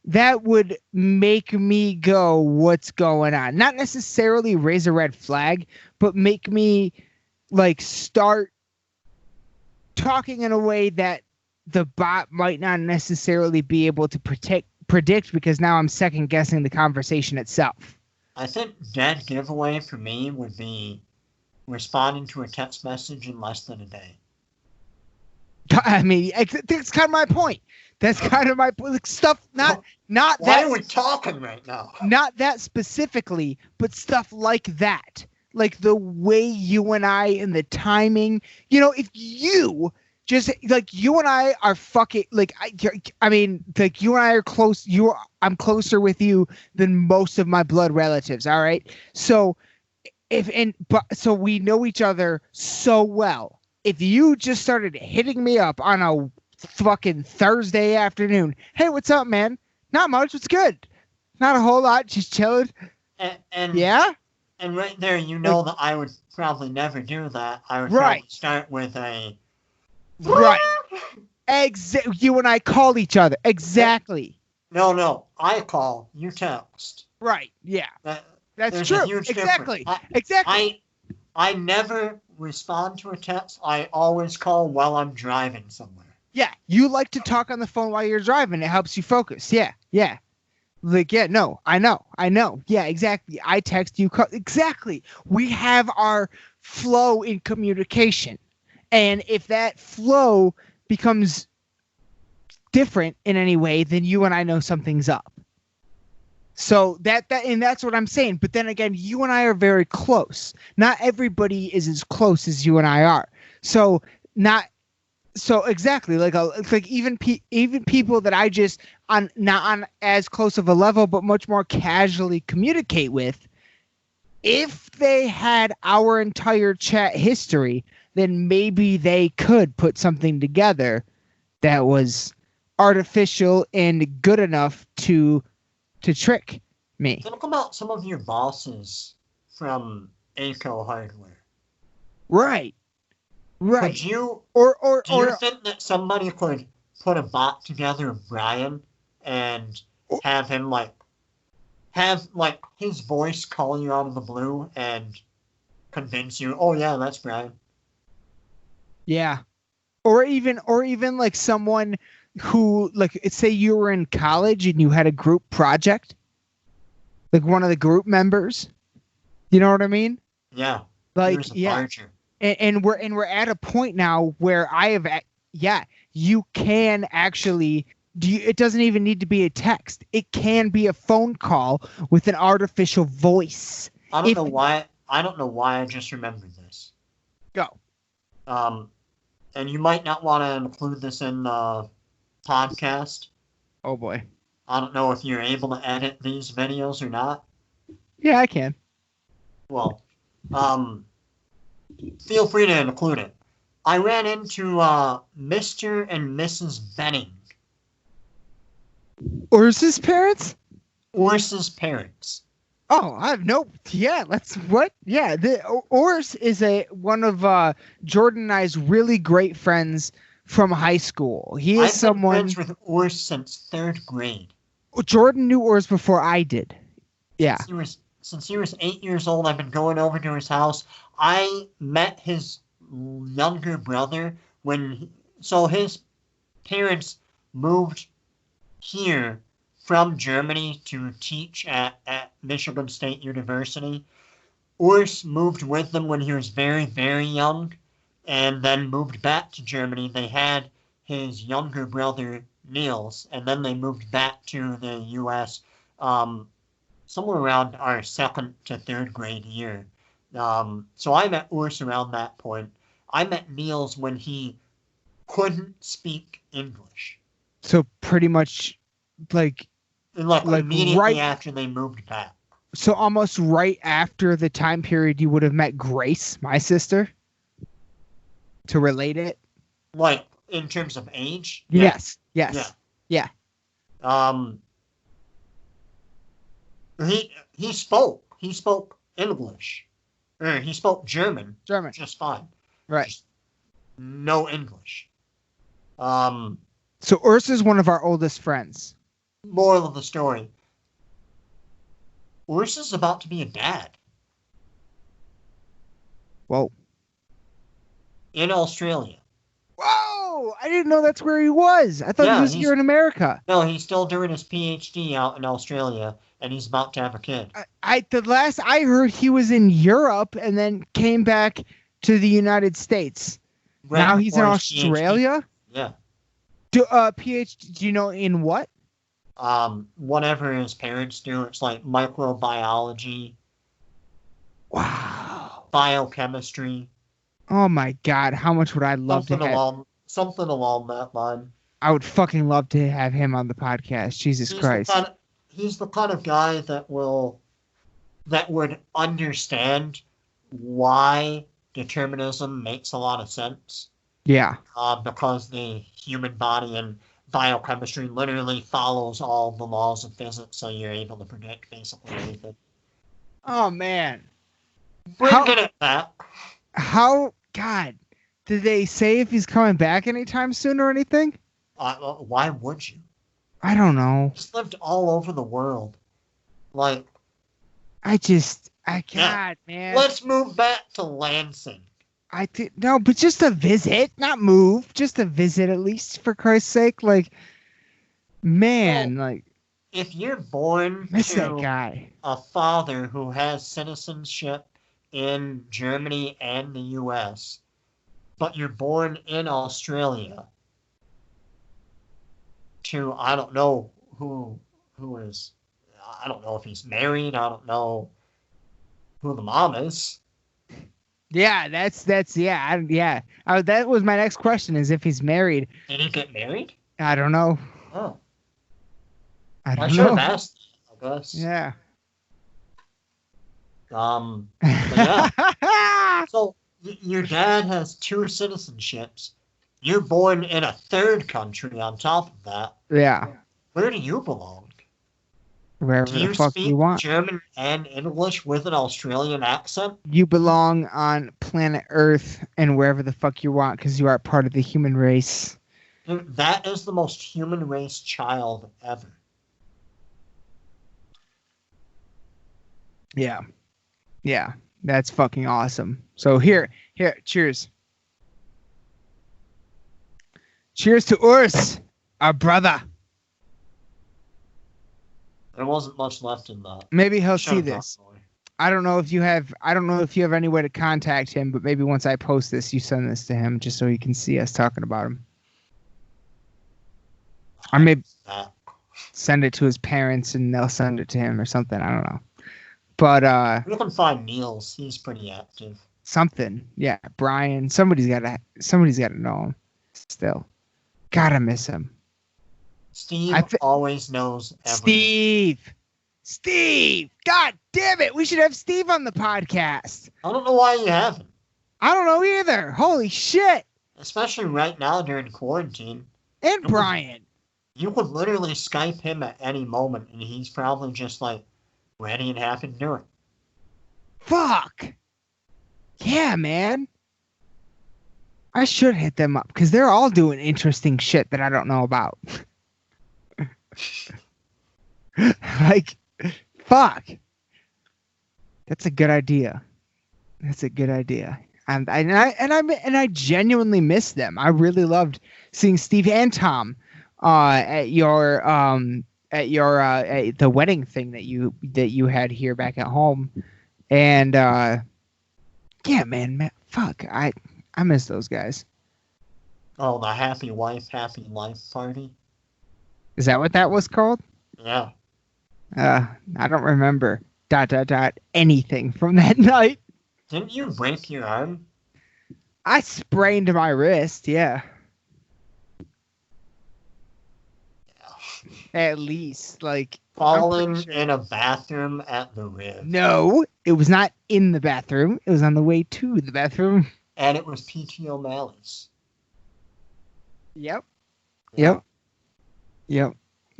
that would make me go, what's going on? Not necessarily raise a red flag, but make me like start talking in a way that the bot might not necessarily be able to predict because now I'm second guessing the conversation itself. I think dead giveaway for me would be responding to a text message in less than a day. I mean, that's kind of my point. That's kind of my stuff. Not Why that. are we talking right now? Not that specifically, but stuff like that. Like the way you and I and the timing. You know, if you just like you and I are fucking like I mean, like you and I are close. I'm closer with you than most of my blood relatives. All right, so so we know each other so well. If you just started hitting me up on a fucking Thursday afternoon, hey, what's up, man? Not much. What's good? Not a whole lot. Just chilling. And yeah. And right there, you know that I would probably never do that. I would Right. probably start with a... Right. You and I call each other. Exactly. No. I call, you text. Right. Yeah. That's There's true. a huge Exactly. difference. Exactly. I never respond to a text. I always call while I'm driving somewhere. Yeah. You like to talk on the phone while you're driving. It helps you focus. Yeah. Yeah. Like, yeah, no, I know. Yeah, exactly. I text you. Exactly. We have our flow in communication. And if that flow becomes different in any way, then you and I know something's up. So and that's what I'm saying. But then again, you and I are very close. Not everybody is as close as you and I are. So exactly, like even people that I just not on as close of a level, but much more casually communicate with. If they had our entire chat history, then maybe they could put something together that was artificial and good enough to trick me. Talk about some of your bosses from ACO Hardware. Right. Could you do you think that somebody could put a bot together of Brian and have him have his voice call you out of the blue and convince you, oh yeah, that's Brian? Yeah. Or even like someone who, like, say you were in college and you had a group project, like one of the group members, you know what I mean? Yeah. Like, yeah. And we're at a point now where you can actually it doesn't even need to be a text. It can be a phone call with an artificial voice. I don't know why I just remembered this. Go. And you might not want to include this in the podcast. Oh boy. I don't know if you're able to edit these videos or not. Yeah, I can. Well, feel free to include it. I ran into Mr. and Mrs. Benning. Ursa's parents? Ursa's parents. Oh, I have no. Yeah, the Urs is one of Jordan and I's really great friends from high school. He is I've been friends with Urs since 3rd grade. Jordan knew Urs before I did. Yeah. Since he was 8 years old, I've been going over to his house. I met his younger brother so his parents moved here from Germany to teach at Michigan State University. Urs moved with them when he was very, very young and then moved back to Germany. They had his younger brother, Niels, and then they moved back to the U.S. Somewhere around our 2nd to 3rd grade year. So I met Urs around that point. I met Niels when he couldn't speak English. So pretty much like immediately after they moved back. So almost right after the time period you would have met Grace, my sister, to relate it. Like in terms of age? Yes. Yeah. He spoke English. He spoke German. Just fine. Right. Just no English. So Ursa's one of our oldest friends. Moral of the story. Ursa's about to be a dad. Whoa. In Australia. Whoa! I didn't know that's where he was. I thought he was here in America. No, he's still doing his PhD out in Australia, and he's about to have a kid. The last I heard, he was in Europe and then came back to the United States. Right, now he's in Australia? PhD. Yeah. PhD, do you know in what? Whatever his parents do. It's like microbiology. Wow. Biochemistry. Oh my God, how much would I love to have... Something along that line. I would fucking love to have him on the podcast. Jesus Christ. He's the kind of guy that would understand why determinism makes a lot of sense. Yeah. Because the human body and biochemistry literally follows all the laws of physics, so you're able to predict basically anything. Oh man. Bringing it back. How, God, did they say if he's coming back anytime soon or anything? Why would you? I don't know. He's lived all over the world. Like, God, man. let's move back to Lansing. No, but just a visit, not move, just a visit at least, for Christ's sake. Like, man, Well, like, if you're born miss to that guy. a father who has citizenship in Germany and the US, but you're born in Australia to, I don't know who is, I don't know if he's married, I don't know who the mom is. Yeah, yeah. That was my next question: is if he's married. Did he get married? I don't know. Oh, I should have asked, I guess. Yeah. But yeah. So your dad has 2 citizenships. You're born in a 3rd country on top of that. Yeah. Where do you belong? Wherever Do you the fuck speak you want. German and English with an Australian accent? You belong on planet Earth and wherever the fuck you want because you are part of the human race. Dude, that is the most human race child ever. Yeah. Yeah. That's fucking awesome. So here, cheers. Cheers to Urs, our brother. There wasn't much left in that. Maybe he'll see this. I don't know if you have any way to contact him, but maybe once I post this, you send this to him just so he can see us talking about him. Or maybe send it to his parents and they'll send it to him or something. I don't know. But we can find Niels. He's pretty active. Something. Yeah, Brian. Somebody's gotta know him. Still. Gotta miss him. Steve always knows everything. Steve! God damn it! We should have Steve on the podcast. I don't know why you haven't. I don't know either. Holy shit! Especially right now during quarantine. And Brian. You could literally Skype him at any moment, and he's probably just like ready and happy to do it. Fuck! Yeah, man. I should hit them up because they're all doing interesting shit that I don't know about. Like, fuck. That's a good idea. And I genuinely miss them. I really loved seeing Steve and Tom at the wedding thing that you had here back at home. And yeah, man, fuck. I miss those guys. Oh, the Happy Wife, Happy Life party? Is that what that was called? Yeah. I don't remember anything from that night. Didn't you break your arm? I sprained my wrist, yeah. At least, like... Falling in a bathroom at the Riv. No, it was not in the bathroom. It was on the way to the bathroom. And it was P.T. O'Malley's. Yep.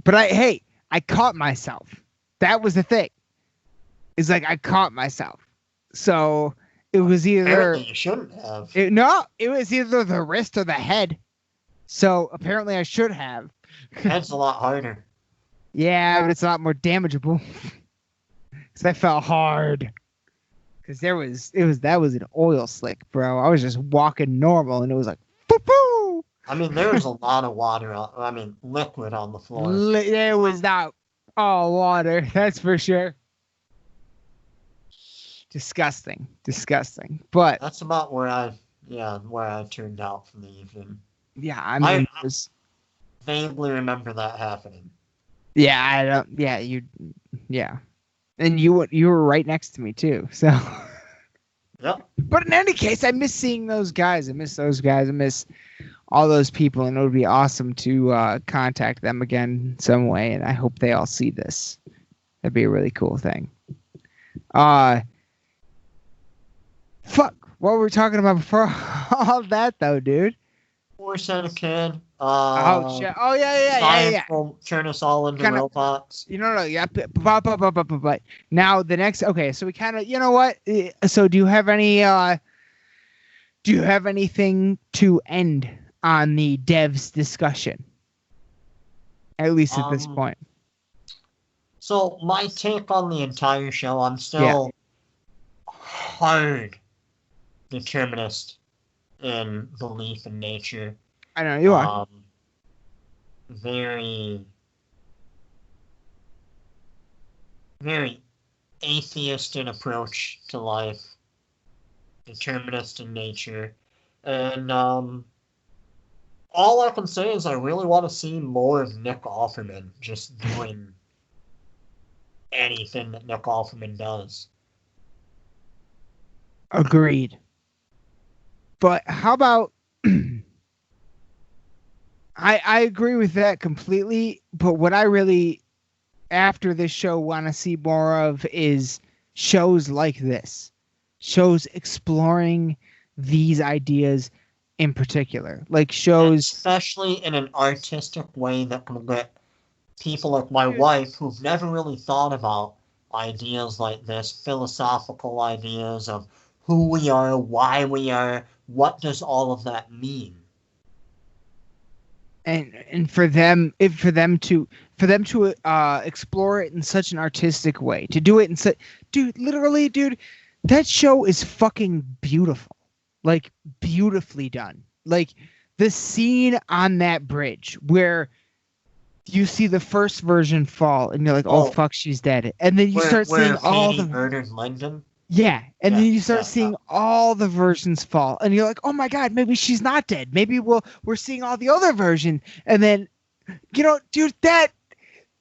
But I caught myself. That was the thing. It's like I caught myself. So it was either... Apparently you shouldn't have. It was either the wrist or the head. So apparently I should have. Head's a lot harder. Yeah, but it's a lot more damageable. Because I fell hard. Because that was an oil slick, bro. I was just walking normal, and it was like, poo-poo! I mean, there was a lot of liquid on the floor. There was not all water, that's for sure. Disgusting. But that's about where I turned out for the evening. Yeah, I mean, I vaguely remember that happening. Yeah, I don't. Yeah, and you were right next to me too. So. Yep. But in any case, I miss seeing those guys. I miss all those people, and it would be awesome to contact them again some way. And I hope they all see this. That'd be a really cool thing. Fuck. What were we talking about before all that, though, dude? Horse and a kid. Oh shit! Oh yeah. Science will turn us all into Kind of, robots. yeah. But now the next. Okay, so we kind of, you know what? So do you have any? Do you have anything to end on the devs discussion? At least at this point. So my take on the entire show, I'm Yeah. still hard determinist in belief in nature. I know you are. Very, very atheist in approach to life, determinist in nature, and all I can say is I really want to see more of Nick Offerman just doing anything that Nick Offerman does. Agreed. But how about I agree with that completely, but what I really after this show want to see more of is shows like this. Shows exploring these ideas in particular. Like shows especially in an artistic way that can get people like my wife who've never really thought about ideas like this, philosophical ideas of who we are, why we are, what does all of that mean? And for them to explore it in such an artistic way, to do it in such dude, that show is fucking beautiful. Like beautifully done. Like the scene on that bridge where you see the first version fall and you're like, oh fuck, she's dead. And then you start seeing all the murdered Lyndon. Yeah, and then you start seeing all the versions fall, and you're like, "Oh my god, maybe she's not dead. Maybe we're seeing all the other versions." And then, dude, that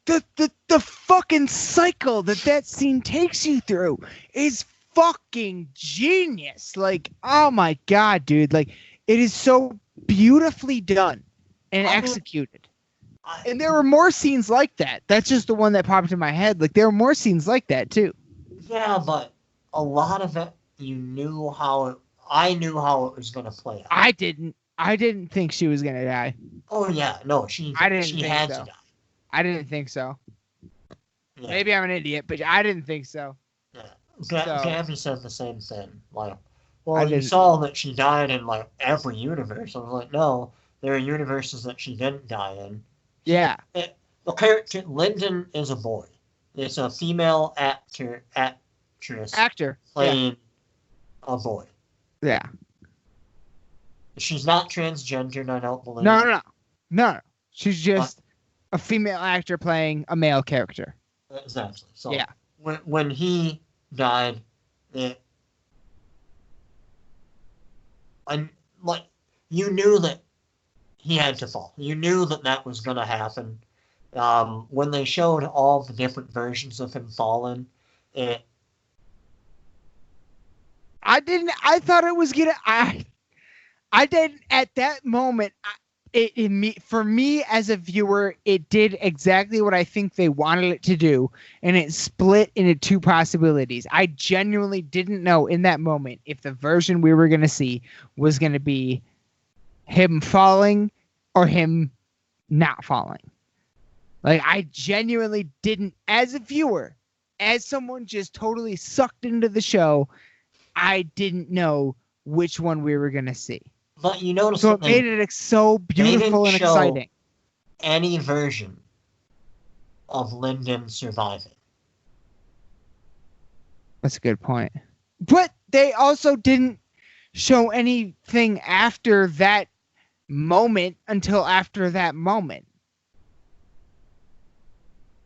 the fucking cycle that scene takes you through is fucking genius. Like, oh my god, dude, like it is so beautifully done and executed. And there were more scenes like that. That's just the one that popped in my head. Like there were more scenes like that too. Yeah, but a lot of it, I knew how it was going to play out. I didn't think she was going to die. Oh yeah, no, she had to die. I didn't think so. Yeah. Maybe I'm an idiot, but I didn't think so. Yeah. Gabby said the same thing. Like, well, you saw that she died in like every universe. I was like, no, there are universes that she didn't die in. Yeah. The character Lyndon is a boy. It's a female actor playing a boy. Yeah. She's not transgendered, I don't believe. No. She's just a female actor playing a male character. Exactly. So yeah. When he died, you knew that he had to fall. You knew that was going to happen. When they showed all the different versions of him falling, I thought it was gonna. I didn't at that moment. For me as a viewer, it did exactly what I think they wanted it to do, and it split into two possibilities. I genuinely didn't know in that moment if the version we were gonna see was gonna be him falling or him not falling. Like I genuinely didn't, as a viewer, as someone just totally sucked into the show. I didn't know which one we were going to see. But you notice so it made it so beautiful and exciting. Any version of Lyndon surviving. That's a good point. But they also didn't show anything after that moment until after that moment.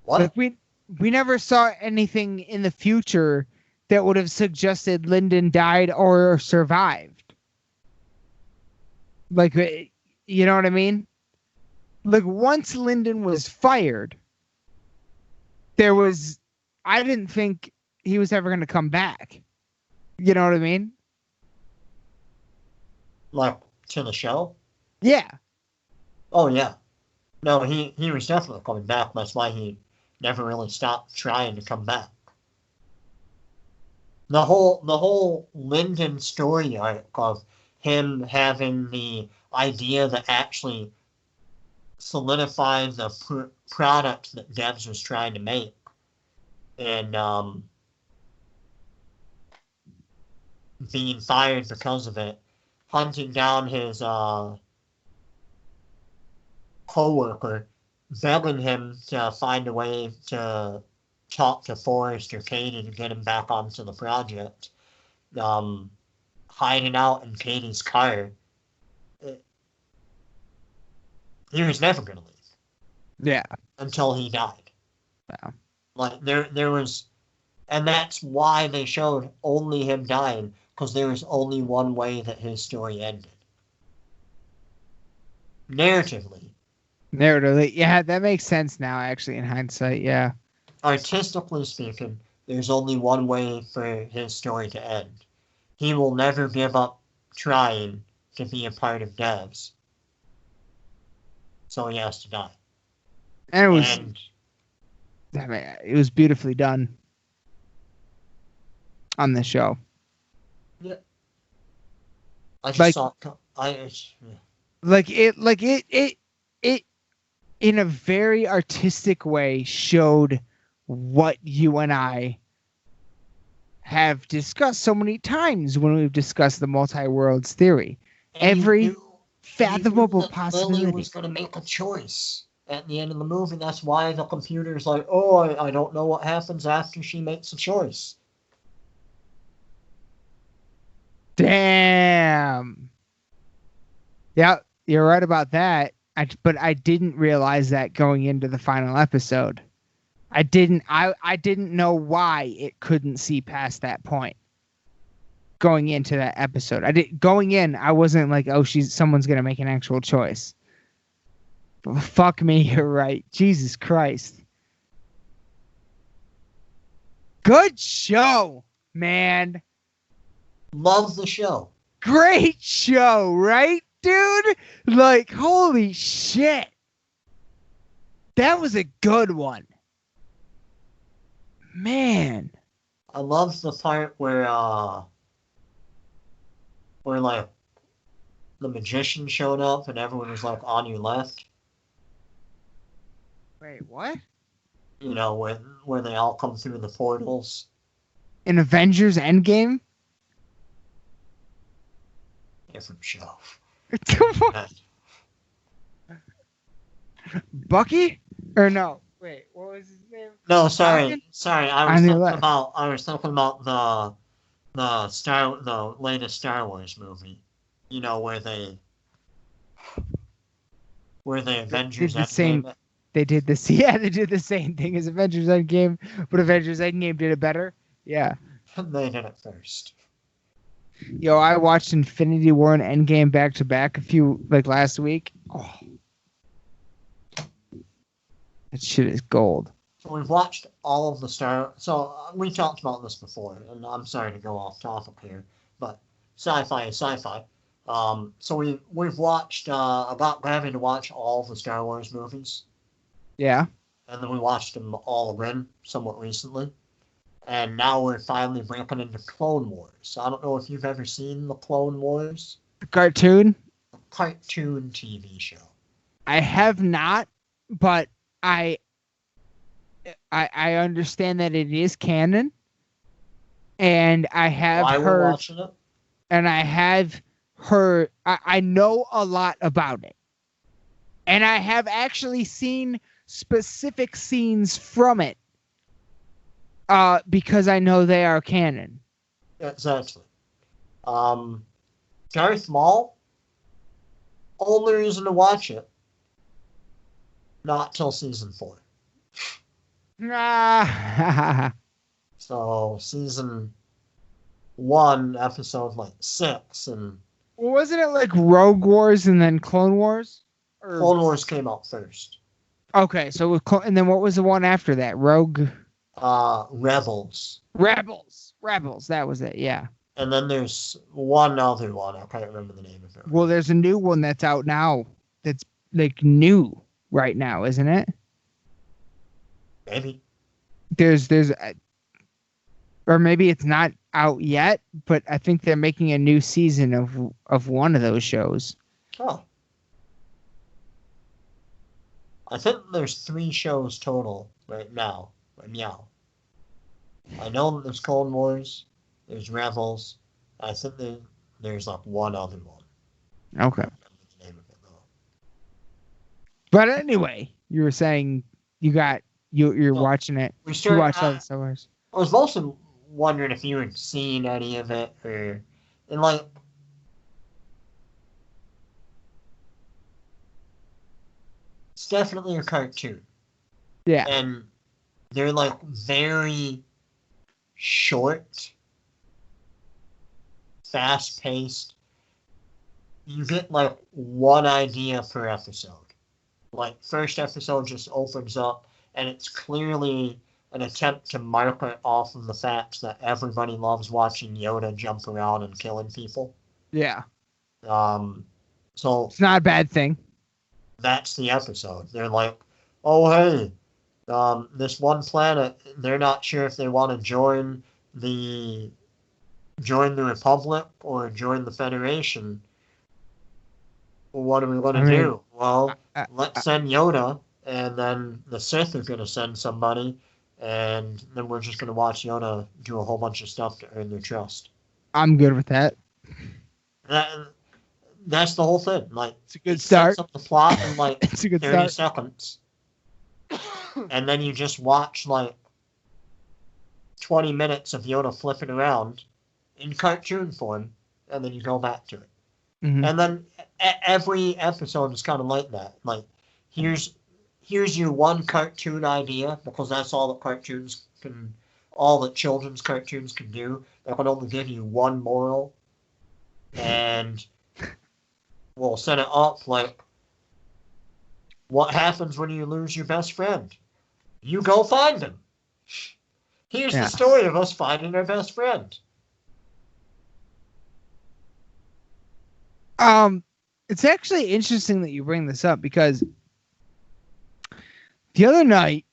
What? Like we never saw anything in the future that would have suggested Lyndon died or survived. Like, you know what I mean? Like, once Lyndon was fired, I didn't think he was ever going to come back. You know what I mean? Like, to the show? Yeah. Oh, yeah. No, he was definitely coming back. That's why he never really stopped trying to come back. The whole Lyndon story arc of him having the idea that actually solidify the product that Debs was trying to make. And being fired because of it, hunting down his co-worker, begging him to find a way to talk to Forrest or Katie to get him back onto the project, hiding out in Katie's car. He was never going to leave. Yeah. Until he died. Yeah. Like, there was... And that's why they showed only him dying, because there was only one way that his story ended. Narratively. Yeah, that makes sense now, actually, in hindsight, yeah. Artistically speaking, there's only one way for his story to end. He will never give up trying to be a part of Devs. So he has to die. And it was beautifully done on the show. Yeah. I just saw it in a very artistic way showed what you and I have discussed so many times when we've discussed the multi-worlds theory. Every fathomable possibility. Lily was going to make a choice at the end of the movie. That's why the computer's like, oh, I don't know what happens after she makes a choice. Damn. Yeah, you're right about that. But I didn't realize that going into the final episode. I didn't know why it couldn't see past that point. Going into that episode, I wasn't like, oh, someone's gonna make an actual choice. But fuck me, you're right. Jesus Christ. Good show, man. Love the show. Great show, right, dude? Like, holy shit. That was a good one. Man. I love the part where like the magician showed up and everyone was like on your left. Wait, what? You know, where they all come through the portals. In Avengers Endgame? Different show. Come on. Bucky? Or no? Wait, what was his name? No, sorry. I was talking about the latest Star Wars movie. You know, where the Avengers Endgame. They did the same thing as Avengers Endgame, but Avengers Endgame did it better. Yeah. They did it first. Yo, I watched Infinity War and Endgame back to back last week. Oh. That shit is gold. So we've watched all of the So we talked about this before, and I'm sorry to go off topic here, but sci-fi is sci-fi. So we've watched about having to watch all the Star Wars movies. Yeah. And then we watched them all again somewhat recently. And now we're finally breaking into Clone Wars. So I don't know if you've ever seen the Clone Wars. The cartoon? The cartoon TV show. I have not, but I understand that it is canon. And I have heard... watching it? And I have heard... I know a lot about it. And I have actually seen specific scenes from it. Because I know they are canon. Exactly. Darth Maul, only reason to watch it, not till season 4. So season 1, episode 6, and wasn't it like Rogue Wars and then Clone Wars? Clone Wars came out first. Okay, so and then what was the one after that? Rogue. Rebels. That was it, yeah. And then there's one other one. I can't remember the name of it. Well, there's a new one that's out now. That's new right now, isn't it? Maybe. There's or maybe it's not out yet, but I think they're making a new season of one of those shows. Oh. I think there's 3 shows total right now. Right now. I know that there's Clone Wars, there's Rebels. I think there's like one other one. Okay. I don't remember the name of it though. But anyway, you were saying you're So watching it. we You started. watched all the Star Wars. I was also wondering if you had seen any of it, or and like it's definitely a cartoon, Yeah. and they're like very short, fast paced. You get like one idea per episode. Like first episode just opens up, and it's clearly an attempt to market off of the fact that everybody loves watching Yoda jump around and killing people. Yeah. So It's not a bad thing. that's the episode. They're like, oh hey, this one planet, they're not sure if they want to the join the Republic or join the Federation. Well, what are we going to do? Well, let's send Yoda, and then the Sith are going to send somebody, and then we're just going to watch Yoda do a whole bunch of stuff to earn their trust. I'm good with that. That's the whole thing. Like, It's a good start. Sets up the plot in like It's a good 30 start. seconds, and then you just watch like 20 minutes of Yoda flipping around in cartoon form, and then you go back to it. Mm-hmm. And then every episode is kind of like that. Like, here's your one cartoon idea, because that's all that children's cartoons can do. They can only give you one moral, and we'll set it up like, what happens when you lose your best friend? You go find him. Here's the story of us finding our best friend. It's actually interesting that you bring this up, because the other night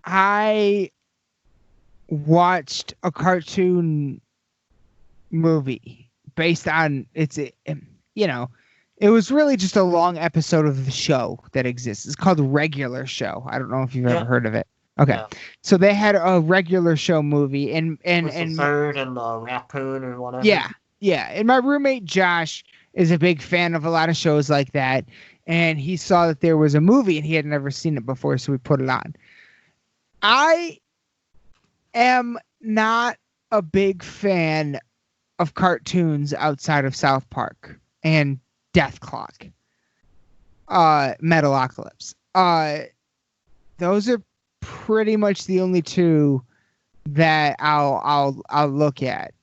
I watched a cartoon movie based on it was really just a long episode of the show that exists. It's called Regular Show. I don't know if you've ever heard of it. Okay. Yeah. So they had a regular show movie and the bird and the raccoon or whatever. Yeah. Yeah. And my roommate Josh is a big fan of a lot of shows like that, and he saw that there was a movie and he had never seen it before, so we put it on. I am not a big fan of cartoons outside of South Park and Death Clock, Metalocalypse. Those are pretty much the only two that I'll look at.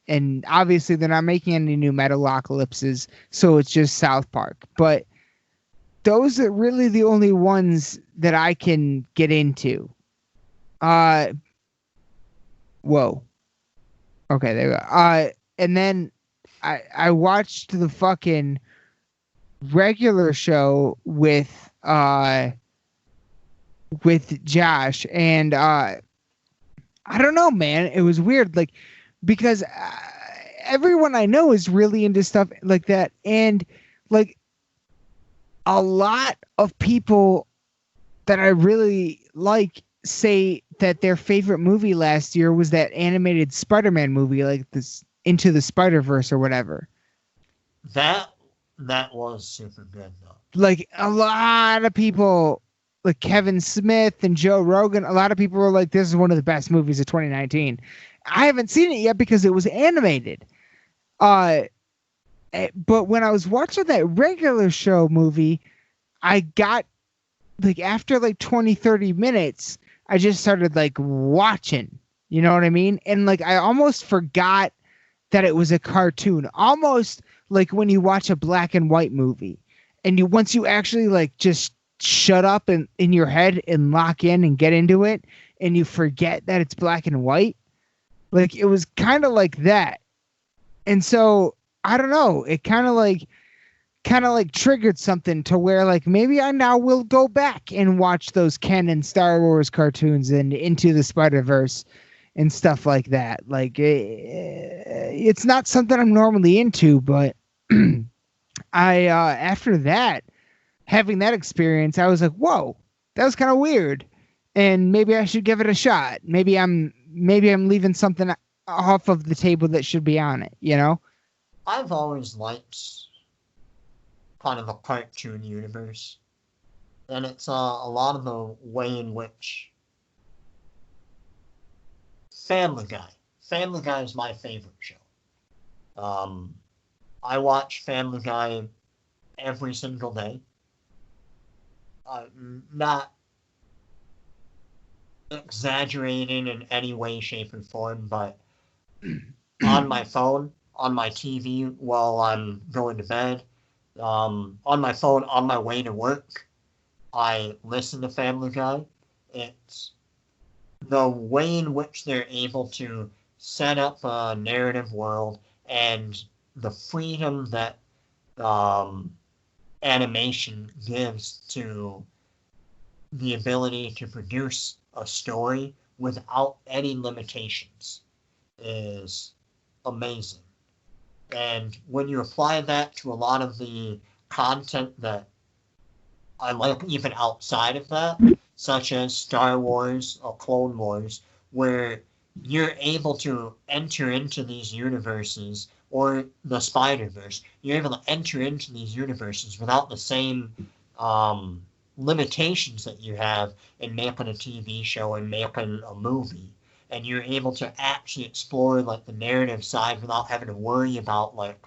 And obviously they're not making any new Metalocalypses, so it's just South Park. But those are really the only ones that I can get into. Whoa. Okay, there we go. And then I watched the fucking regular show with Josh, and I don't know, man. It was weird, like, because everyone I know is really into stuff like that, and like a lot of people that I really like say that their favorite movie last year was that animated Spider-Man movie, like this Into the Spider-Verse or whatever. That was super good though. Like a lot of people, like Kevin Smith and Joe Rogan, a lot of people were like, this is one of the best movies of 2019. I haven't seen it yet because it was animated. But when I was watching that regular show movie, I got like, after like 20, 30 minutes, I just started like watching, you know what I mean? And like, I almost forgot that it was a cartoon, almost like when you watch a black and white movie and once you actually like just shut up in your head and lock in and get into it, and you forget that it's black and white. Like, it was kind of like that. And so I don't know, it kind of like triggered something to where like maybe I now will go back and watch those Ken and Star Wars cartoons and Into the Spider-Verse and stuff like that. Like, it's not something I'm normally into, but I after that, having that experience, I was like, whoa, that was kind of weird. And maybe I should give it a shot. Maybe I'm leaving something off of the table that should be on it, you know? I've always liked kind of a cartoon universe. And it's a lot of the way in which Family Guy. Family Guy is my favorite show. I watch Family Guy every single day. Not exaggerating in any way, shape, or form, but on my phone, on my TV while I'm going to bed, on my phone on my way to work, I listen to Family Guy. It's the way in which they're able to set up a narrative world and the freedom that animation gives to the ability to produce a story without any limitations is amazing. And when you apply that to a lot of the content that I like even outside of that, such as Star Wars or Clone Wars, where you're able to enter into these universes, or the Spider-Verse, you're able to enter into these universes without the same limitations that you have in making a TV show and making a movie. And you're able to actually explore like the narrative side without having to worry about like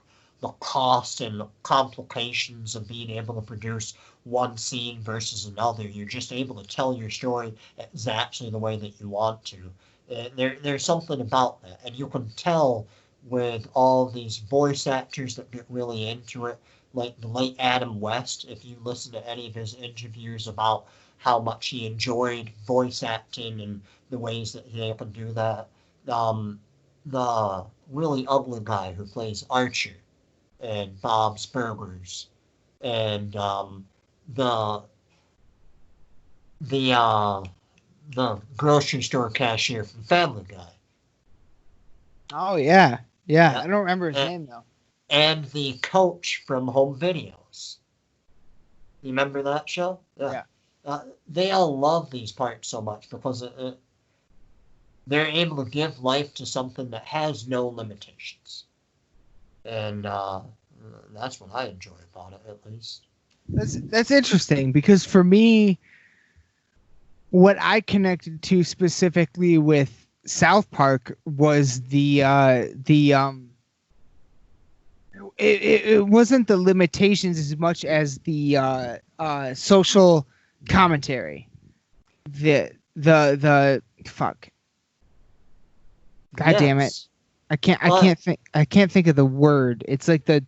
the cost and the complications of being able to produce one scene versus another. You're just able to tell your story exactly the way that you want to. There's something about that, and you can tell with all these voice actors that get really into it, like the late Adam West. If you listen to any of his interviews about how much he enjoyed voice acting and the ways that he can do that, the really ugly guy who plays Archer and Bob's Burgers, and the the grocery store cashier from Family Guy. Oh yeah. I don't remember his name though. And the coach from Home Videos. You remember that show? Yeah. They all love these parts so much because they're able to give life to something that has no limitations. And that's what I enjoy about it, at least. That's interesting, because for me, what I connected to specifically with South Park was it wasn't the limitations as much as the social commentary. The fuck. God damn it. I can't think of the word. It's like the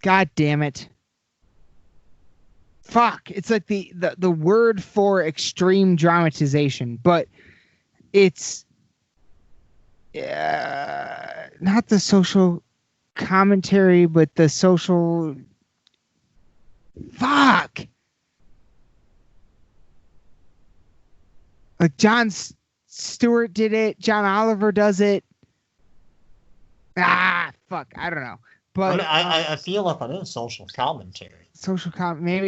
God damn it. Fuck. It's like the word for extreme dramatization, but it's not the social commentary, but the social fuck. Like Jon Stewart did it. John Oliver does it. Fuck. I don't know. But I feel like it is social commentary.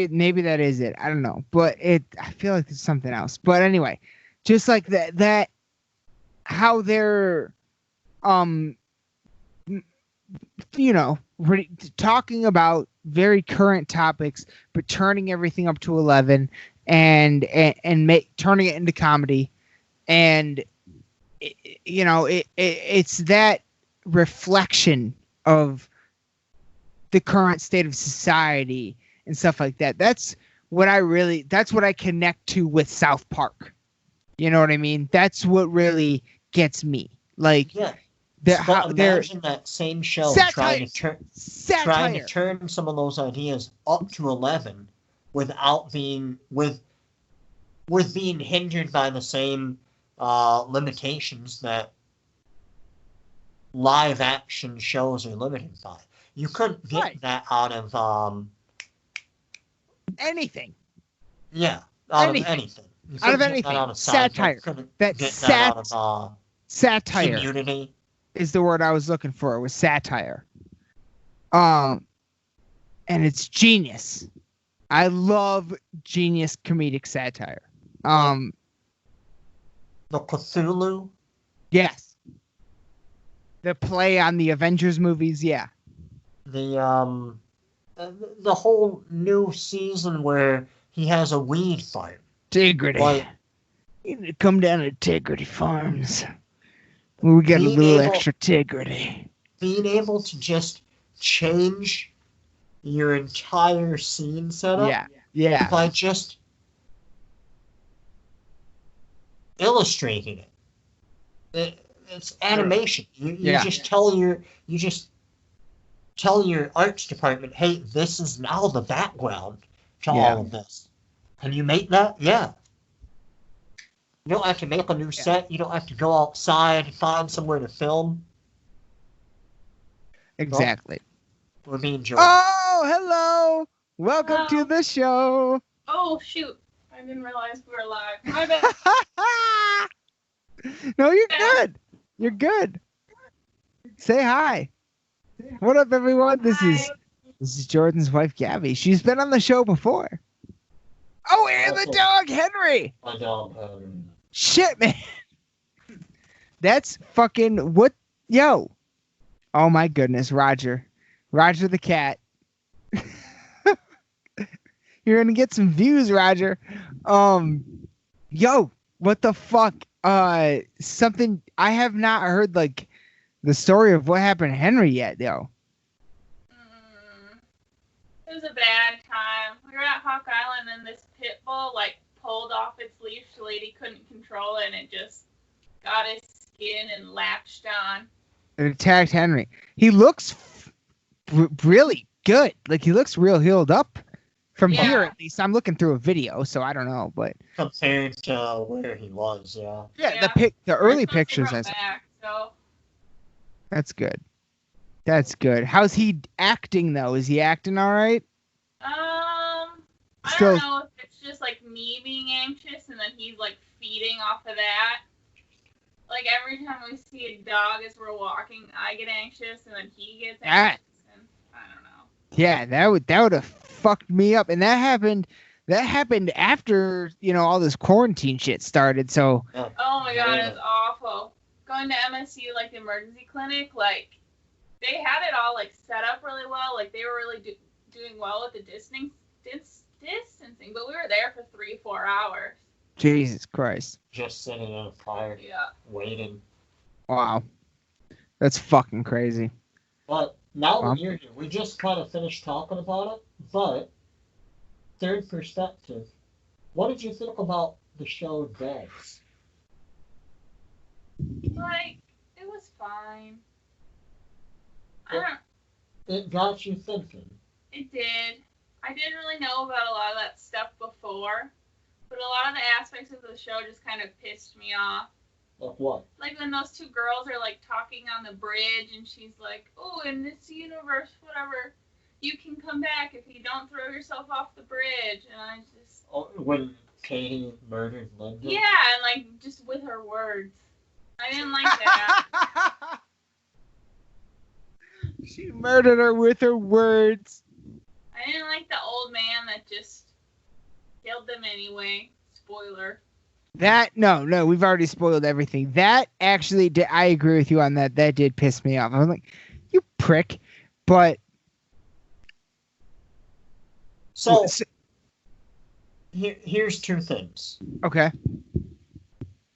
Maybe that is it. I don't know. But I feel like it's something else. But anyway, just like that how they're talking about very current topics, but turning everything up to 11 and turning it into comedy. And it's that reflection of the current state of society and stuff like that. That's what I connect to with South Park. You know what I mean? That's what really gets me. Like, yeah. Imagine that same show trying to turn some of those ideas up to 11 without being being hindered by the same limitations that live action shows are limited by. You couldn't get that out of anything. Yeah, out of anything. Out of anything. Satire. Satire. Community is the word I was looking for. It was satire. and it's genius. I love genius comedic satire. The Cthulhu. Yes. The play on the Avengers movies, yeah. The whole new season where he has a weed fight. Tigrity. Like, you need to come down to Tigrity Farms. We got a little extra Tigrity. Being able to just change your entire scene setup. Yeah. By just illustrating it. It's animation. You just tell your arts department, hey, this is now the background to all of this. Can you make that? Yeah. You don't have to make a new set. You don't have to go outside and find somewhere to film. Exactly. We're being joked. Oh, hello. Welcome to the show. Oh, shoot. I didn't realize we were live. My bad. No, you're good. You're good. Say hi. What up, everyone? This is Jordan's wife, Gabby. She's been on the show before. Oh, and the dog, Henry. My dog, Shit, man. That's fucking what? Yo. Oh, my goodness, Roger. Roger the cat. You're going to get some views, Roger. Yo, what the fuck? Something I have not heard, like, the story of what happened to Henry yet, though. It was a bad time. We were at Hawk Island and this pit bull, like, pulled off its leash. The lady couldn't control it and it just got his skin and latched on. It attacked Henry. He looks really good. Like, he looks real healed up. From here, at least. I'm looking through a video, so I don't know, but compared to where he was, yeah. Yeah, the early pictures. So. That's good. That's good. How's he acting though? Is he acting all right? I don't know if it's just like me being anxious, and then he's like feeding off of that. Like every time we see a dog as we're walking, I get anxious, and then he gets anxious. And I don't know. Yeah, that would have fucked me up, and that happened after all this quarantine shit started. So oh my god, it's awful. Going to MSU, like the emergency clinic, like they had it all like set up really well. Like they were really doing well with the distancing, but we were there for 3-4 hours. Jesus Christ! Just sitting in a fire, waiting. Wow, that's fucking crazy. But now that you're here, we just kind of finished talking about it. But third perspective, what did you think about the show Devs? Like, it was fine. It got you thinking. It did. I didn't really know about a lot of that stuff before, but a lot of the aspects of the show just kind of pissed me off. Like what? Like when those two girls are like talking on the bridge, and she's like, "Oh, in this universe, whatever, you can come back if you don't throw yourself off the bridge." And I just when Katie murdered Linda. Yeah, and like just with her words, I didn't like that. She murdered her with her words. I didn't like the old man that just killed them anyway. Spoiler. No, we've already spoiled everything. That actually did, I agree with you on that. That did piss me off. I was like, you prick. But so here's two things. Okay.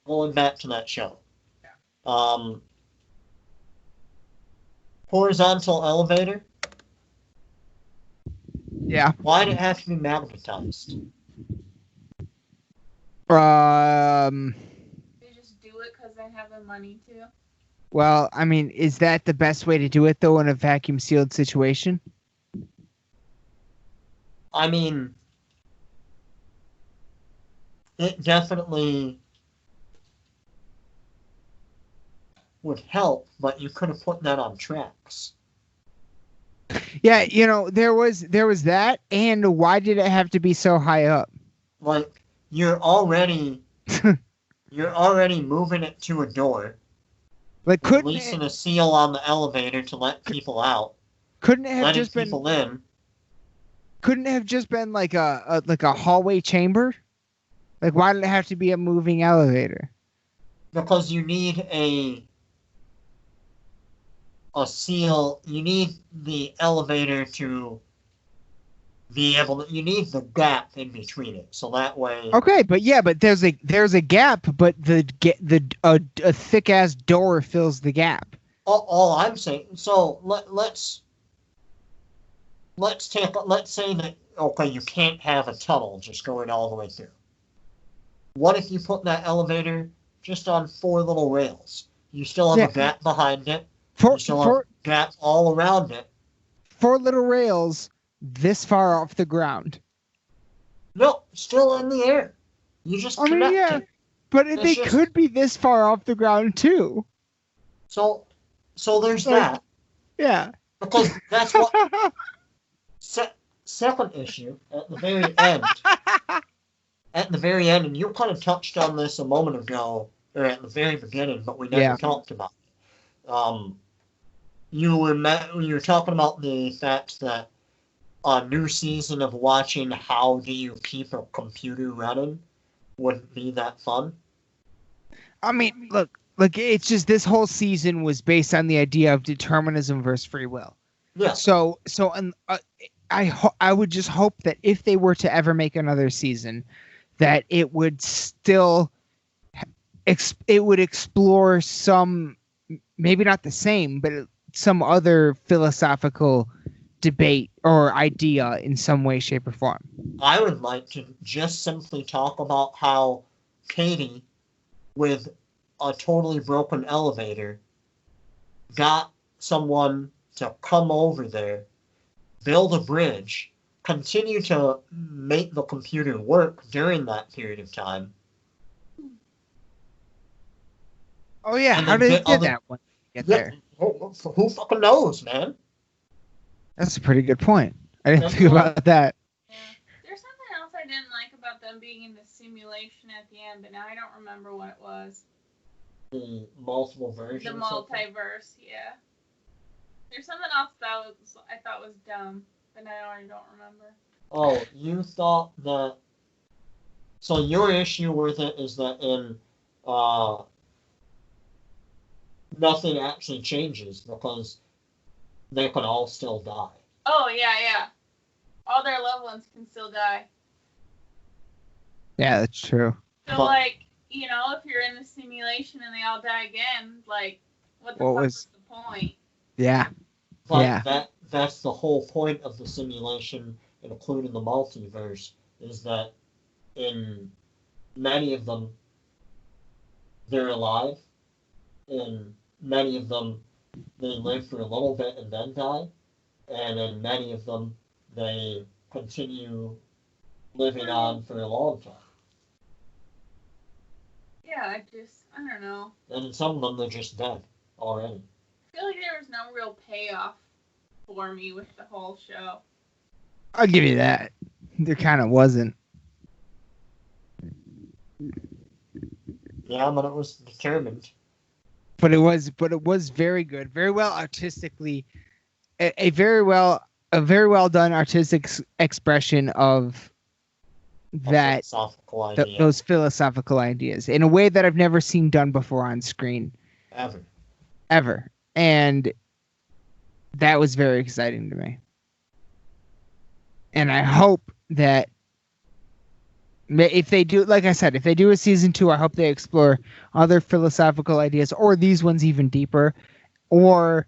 Going back to that show. Horizontal elevator. Yeah. Why did it have to be magnetized? They just do it because they have the money to. Well, I mean, is that the best way to do it, though, in a vacuum sealed situation? I mean, it definitely would help, but you could have put that on tracks. Yeah, there was that, and why did it have to be so high up? Like, you're already moving it to a door. Like, releasing a seal on the elevator to let people out. Couldn't it have just been people in? couldn't it have just been like a hallway chamber? Like, why did it have to be a moving elevator? Because you need a seal. You need the elevator to be able to. You need the gap in between it, so that way. Okay, but there's a gap, but a thick ass door fills the gap. All I'm saying. So let's say that okay, you can't have a tunnel just going all the way through. What if you put that elevator just on 4 little rails? You still have a gap behind it. You still have a gap all around it. 4 little rails this far off the ground. No, still in the air. You just connect it. But they could be this far off the ground too. So there's that. Yeah. Because that's what. Second issue at the very end. At the very end, and you kind of touched on this a moment ago, or at the very beginning, but we never talked about it. You were talking about the fact that a new season of watching how do you keep a computer running wouldn't be that fun. I mean, look, it's just this whole season was based on the idea of determinism versus free will. Yeah. So I would just hope that if they were to ever make another season, that it would still explore some, maybe not the same, but some other philosophical debate or idea in some way, shape, or form. I would like to just simply talk about how Katie, with a totally broken elevator, got someone to come over there, build a bridge, continue to make the computer work during that period of time. Oh yeah, how did it get that one get there? Who fucking knows, man? That's a pretty good point. I didn't think about that. Yeah. There's something else I didn't like about them being in the simulation at the end, but now I don't remember what it was. The multiple versions. The multiverse, yeah. There's something else that I thought was dumb, but now I don't remember. Oh, you thought that... So your issue with it is that in... nothing actually changes because they can all still die. Oh, yeah. All their loved ones can still die. Yeah, that's true. So, if you're in the simulation and they all die again, what was the point? Yeah. But that's the whole point of the simulation, including the multiverse, is that in many of them, they're alive. In many of them, they live for a little bit and then die. And in many of them, they continue living on for a long time. Yeah, I don't know. And in some of them, they're just dead already. I feel like there was no real payoff for me with the whole show. I'll give you that. There kind of wasn't. Yeah, but it was determined. But it was very good, very well artistically, a very well done artistic expression of that those philosophical ideas in a way that I've never seen done before on screen. Ever. And that was very exciting to me. And I hope that if they do, like I said, if they do a season 2, I hope they explore other philosophical ideas or these ones even deeper, or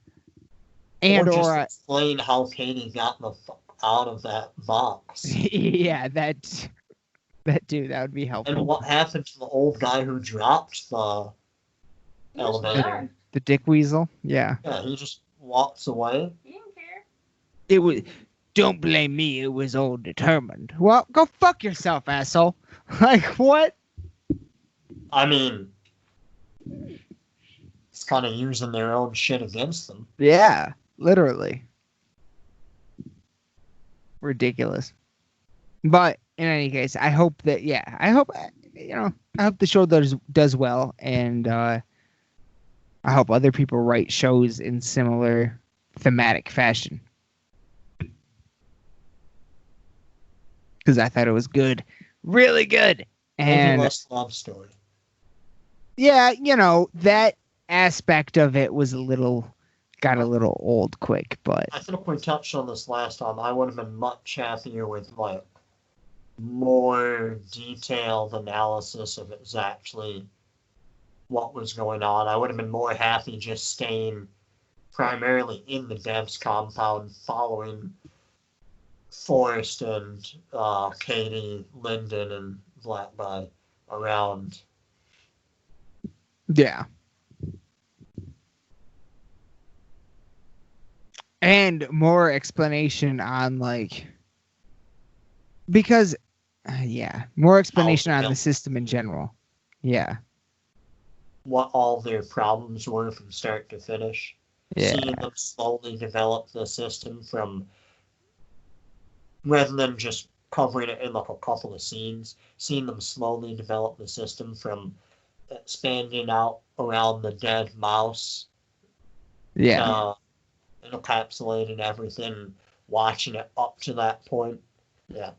explain how Katie got the fuck out of that box. Yeah, that would be helpful. And what happened to the old guy who dropped the elevator? The dick weasel? Yeah. Yeah, he just walks away. He didn't care. It was... Don't blame me, it was all determined. Well, go fuck yourself, asshole. Like, what? I mean... It's kind of using their own shit against them. Yeah, literally. Ridiculous. But, in any case, I hope that, I hope the show does well, and I hope other people write shows in similar thematic fashion. because I thought it was good, really good. Maybe And less love story. yeah, that aspect of it was got a little old quick, but I think we touched on this last time. I would have been much happier with like more detailed analysis of exactly what was going on. I would have been more happy just staying primarily in the devs compound, following Forrest and Katie, Lyndon, and Blackby around. yeah. And more explanation on because more explanation on the system in general. Yeah. What all their problems were from start to finish. Yeah. Seeing them slowly develop the system from, rather than just covering it in like a couple of scenes, seeing them slowly develop the system from expanding out around the dead mouse. Yeah. Encapsulating everything, watching it up to that point. Yeah.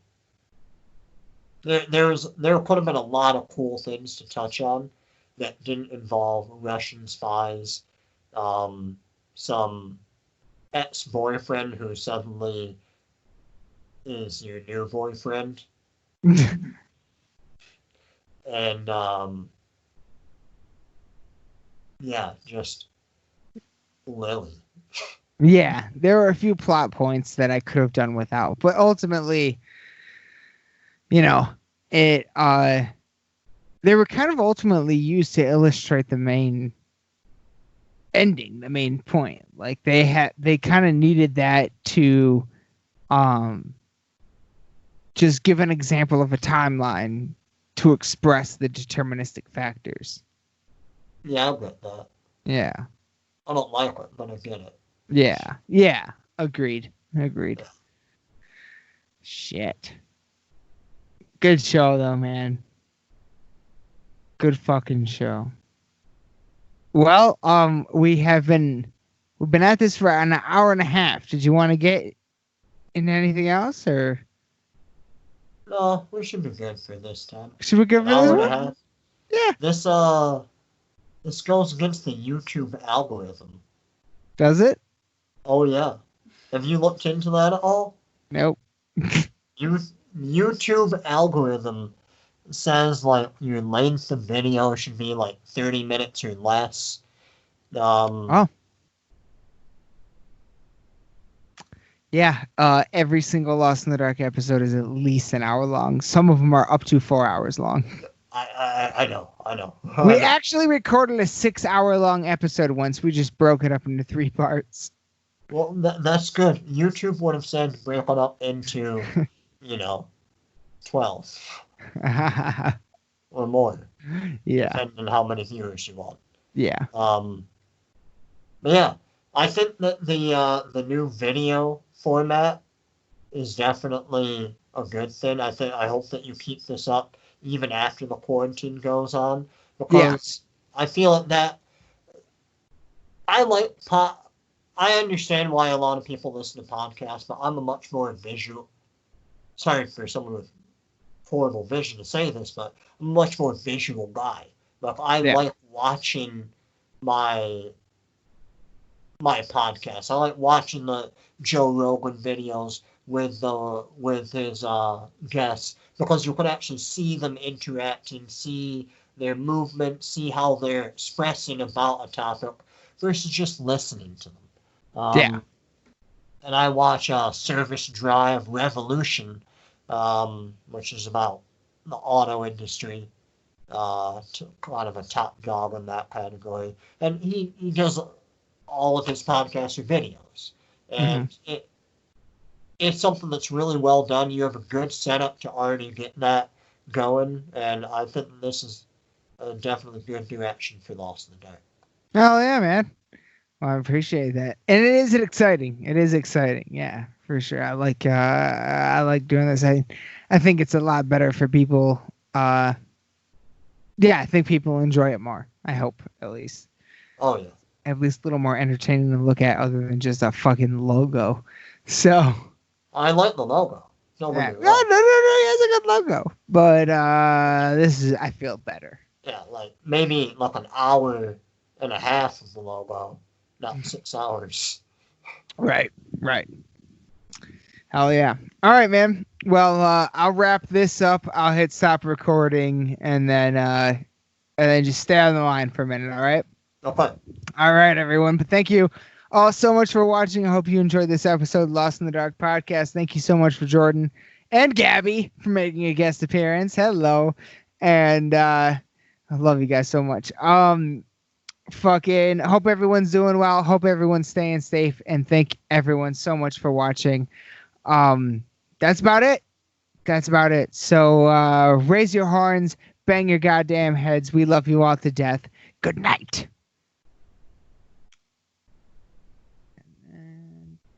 There could have been a lot of cool things to touch on that didn't involve Russian spies, some ex-boyfriend who suddenly is your new boyfriend, and just Lily. Yeah, there were a few plot points that I could have done without, but ultimately, they were kind of ultimately used to illustrate the main ending, the main point. Like they kind of needed that to just give an example of a timeline to express the deterministic factors. Yeah, I get that. Yeah. I don't like it, but I get it. Yeah. Agreed. Shit. Good show though, man. Good fucking show. Well, we've been at this for an hour and a half. Did you want to get into anything else, or? No, we should be good for this time. Should we go for an hour this and a one? half? Yeah. This goes against the YouTube algorithm. Does it? Oh yeah. Have you looked into that at all? Nope. YouTube algorithm says like your length of video should be like 30 minutes or less. Yeah, every single Lost in the Dark episode is at least an hour long. Some of them are up to 4 hours long. I know. We actually recorded a 6-hour long episode once. We just broke it up into 3 parts. Well, that's good. YouTube would have said break it up into, 12. Or more. Yeah. Depending on how many viewers you want. Yeah. But yeah, I think that the new video format is definitely a good thing. I hope that you keep this up even after the quarantine goes on, because I feel that I understand why a lot of people listen to podcasts, but I'm a much more visual. Sorry for someone with horrible vision to say this, but I'm a much more visual guy. Like I like watching my podcast. I like watching the Joe Rogan videos with his guests, because you can actually see them interacting, see their movement, see how they're expressing about a topic, versus just listening to them. And I watch Service Drive Revolution, which is about the auto industry, kind of a top dog in that category. And he does all of his podcasts or videos. And it's something that's really well done. You have a good setup to already get that going. And I think this is definitely good direction for Lost in the Dark. Oh, yeah, man. Well, I appreciate that. And it is exciting. Yeah, for sure. I like doing this. I think it's a lot better for people. I think people enjoy it more. I hope, at least. Oh, yeah. At least a little more entertaining to look at, other than just a fucking logo. So. I like the logo. Don't Yeah. get me No, wrong. no, he has a good logo. But I feel better. Yeah, like maybe like an hour and a half of the logo, not 6 hours. Right. Hell yeah. All right, man. Well, I'll wrap this up. I'll hit stop recording and then just stay on the line for a minute, all right? Okay. All right, everyone. But thank you all so much for watching. I hope you enjoyed this episode of Lost in the Dark podcast. Thank you so much for Jordan and Gabby for making a guest appearance. Hello. And I love you guys so much. Fucking hope everyone's doing well. Hope everyone's staying safe. And thank everyone so much for watching. That's about it. So raise your horns, bang your goddamn heads. We love you all to death. Good night.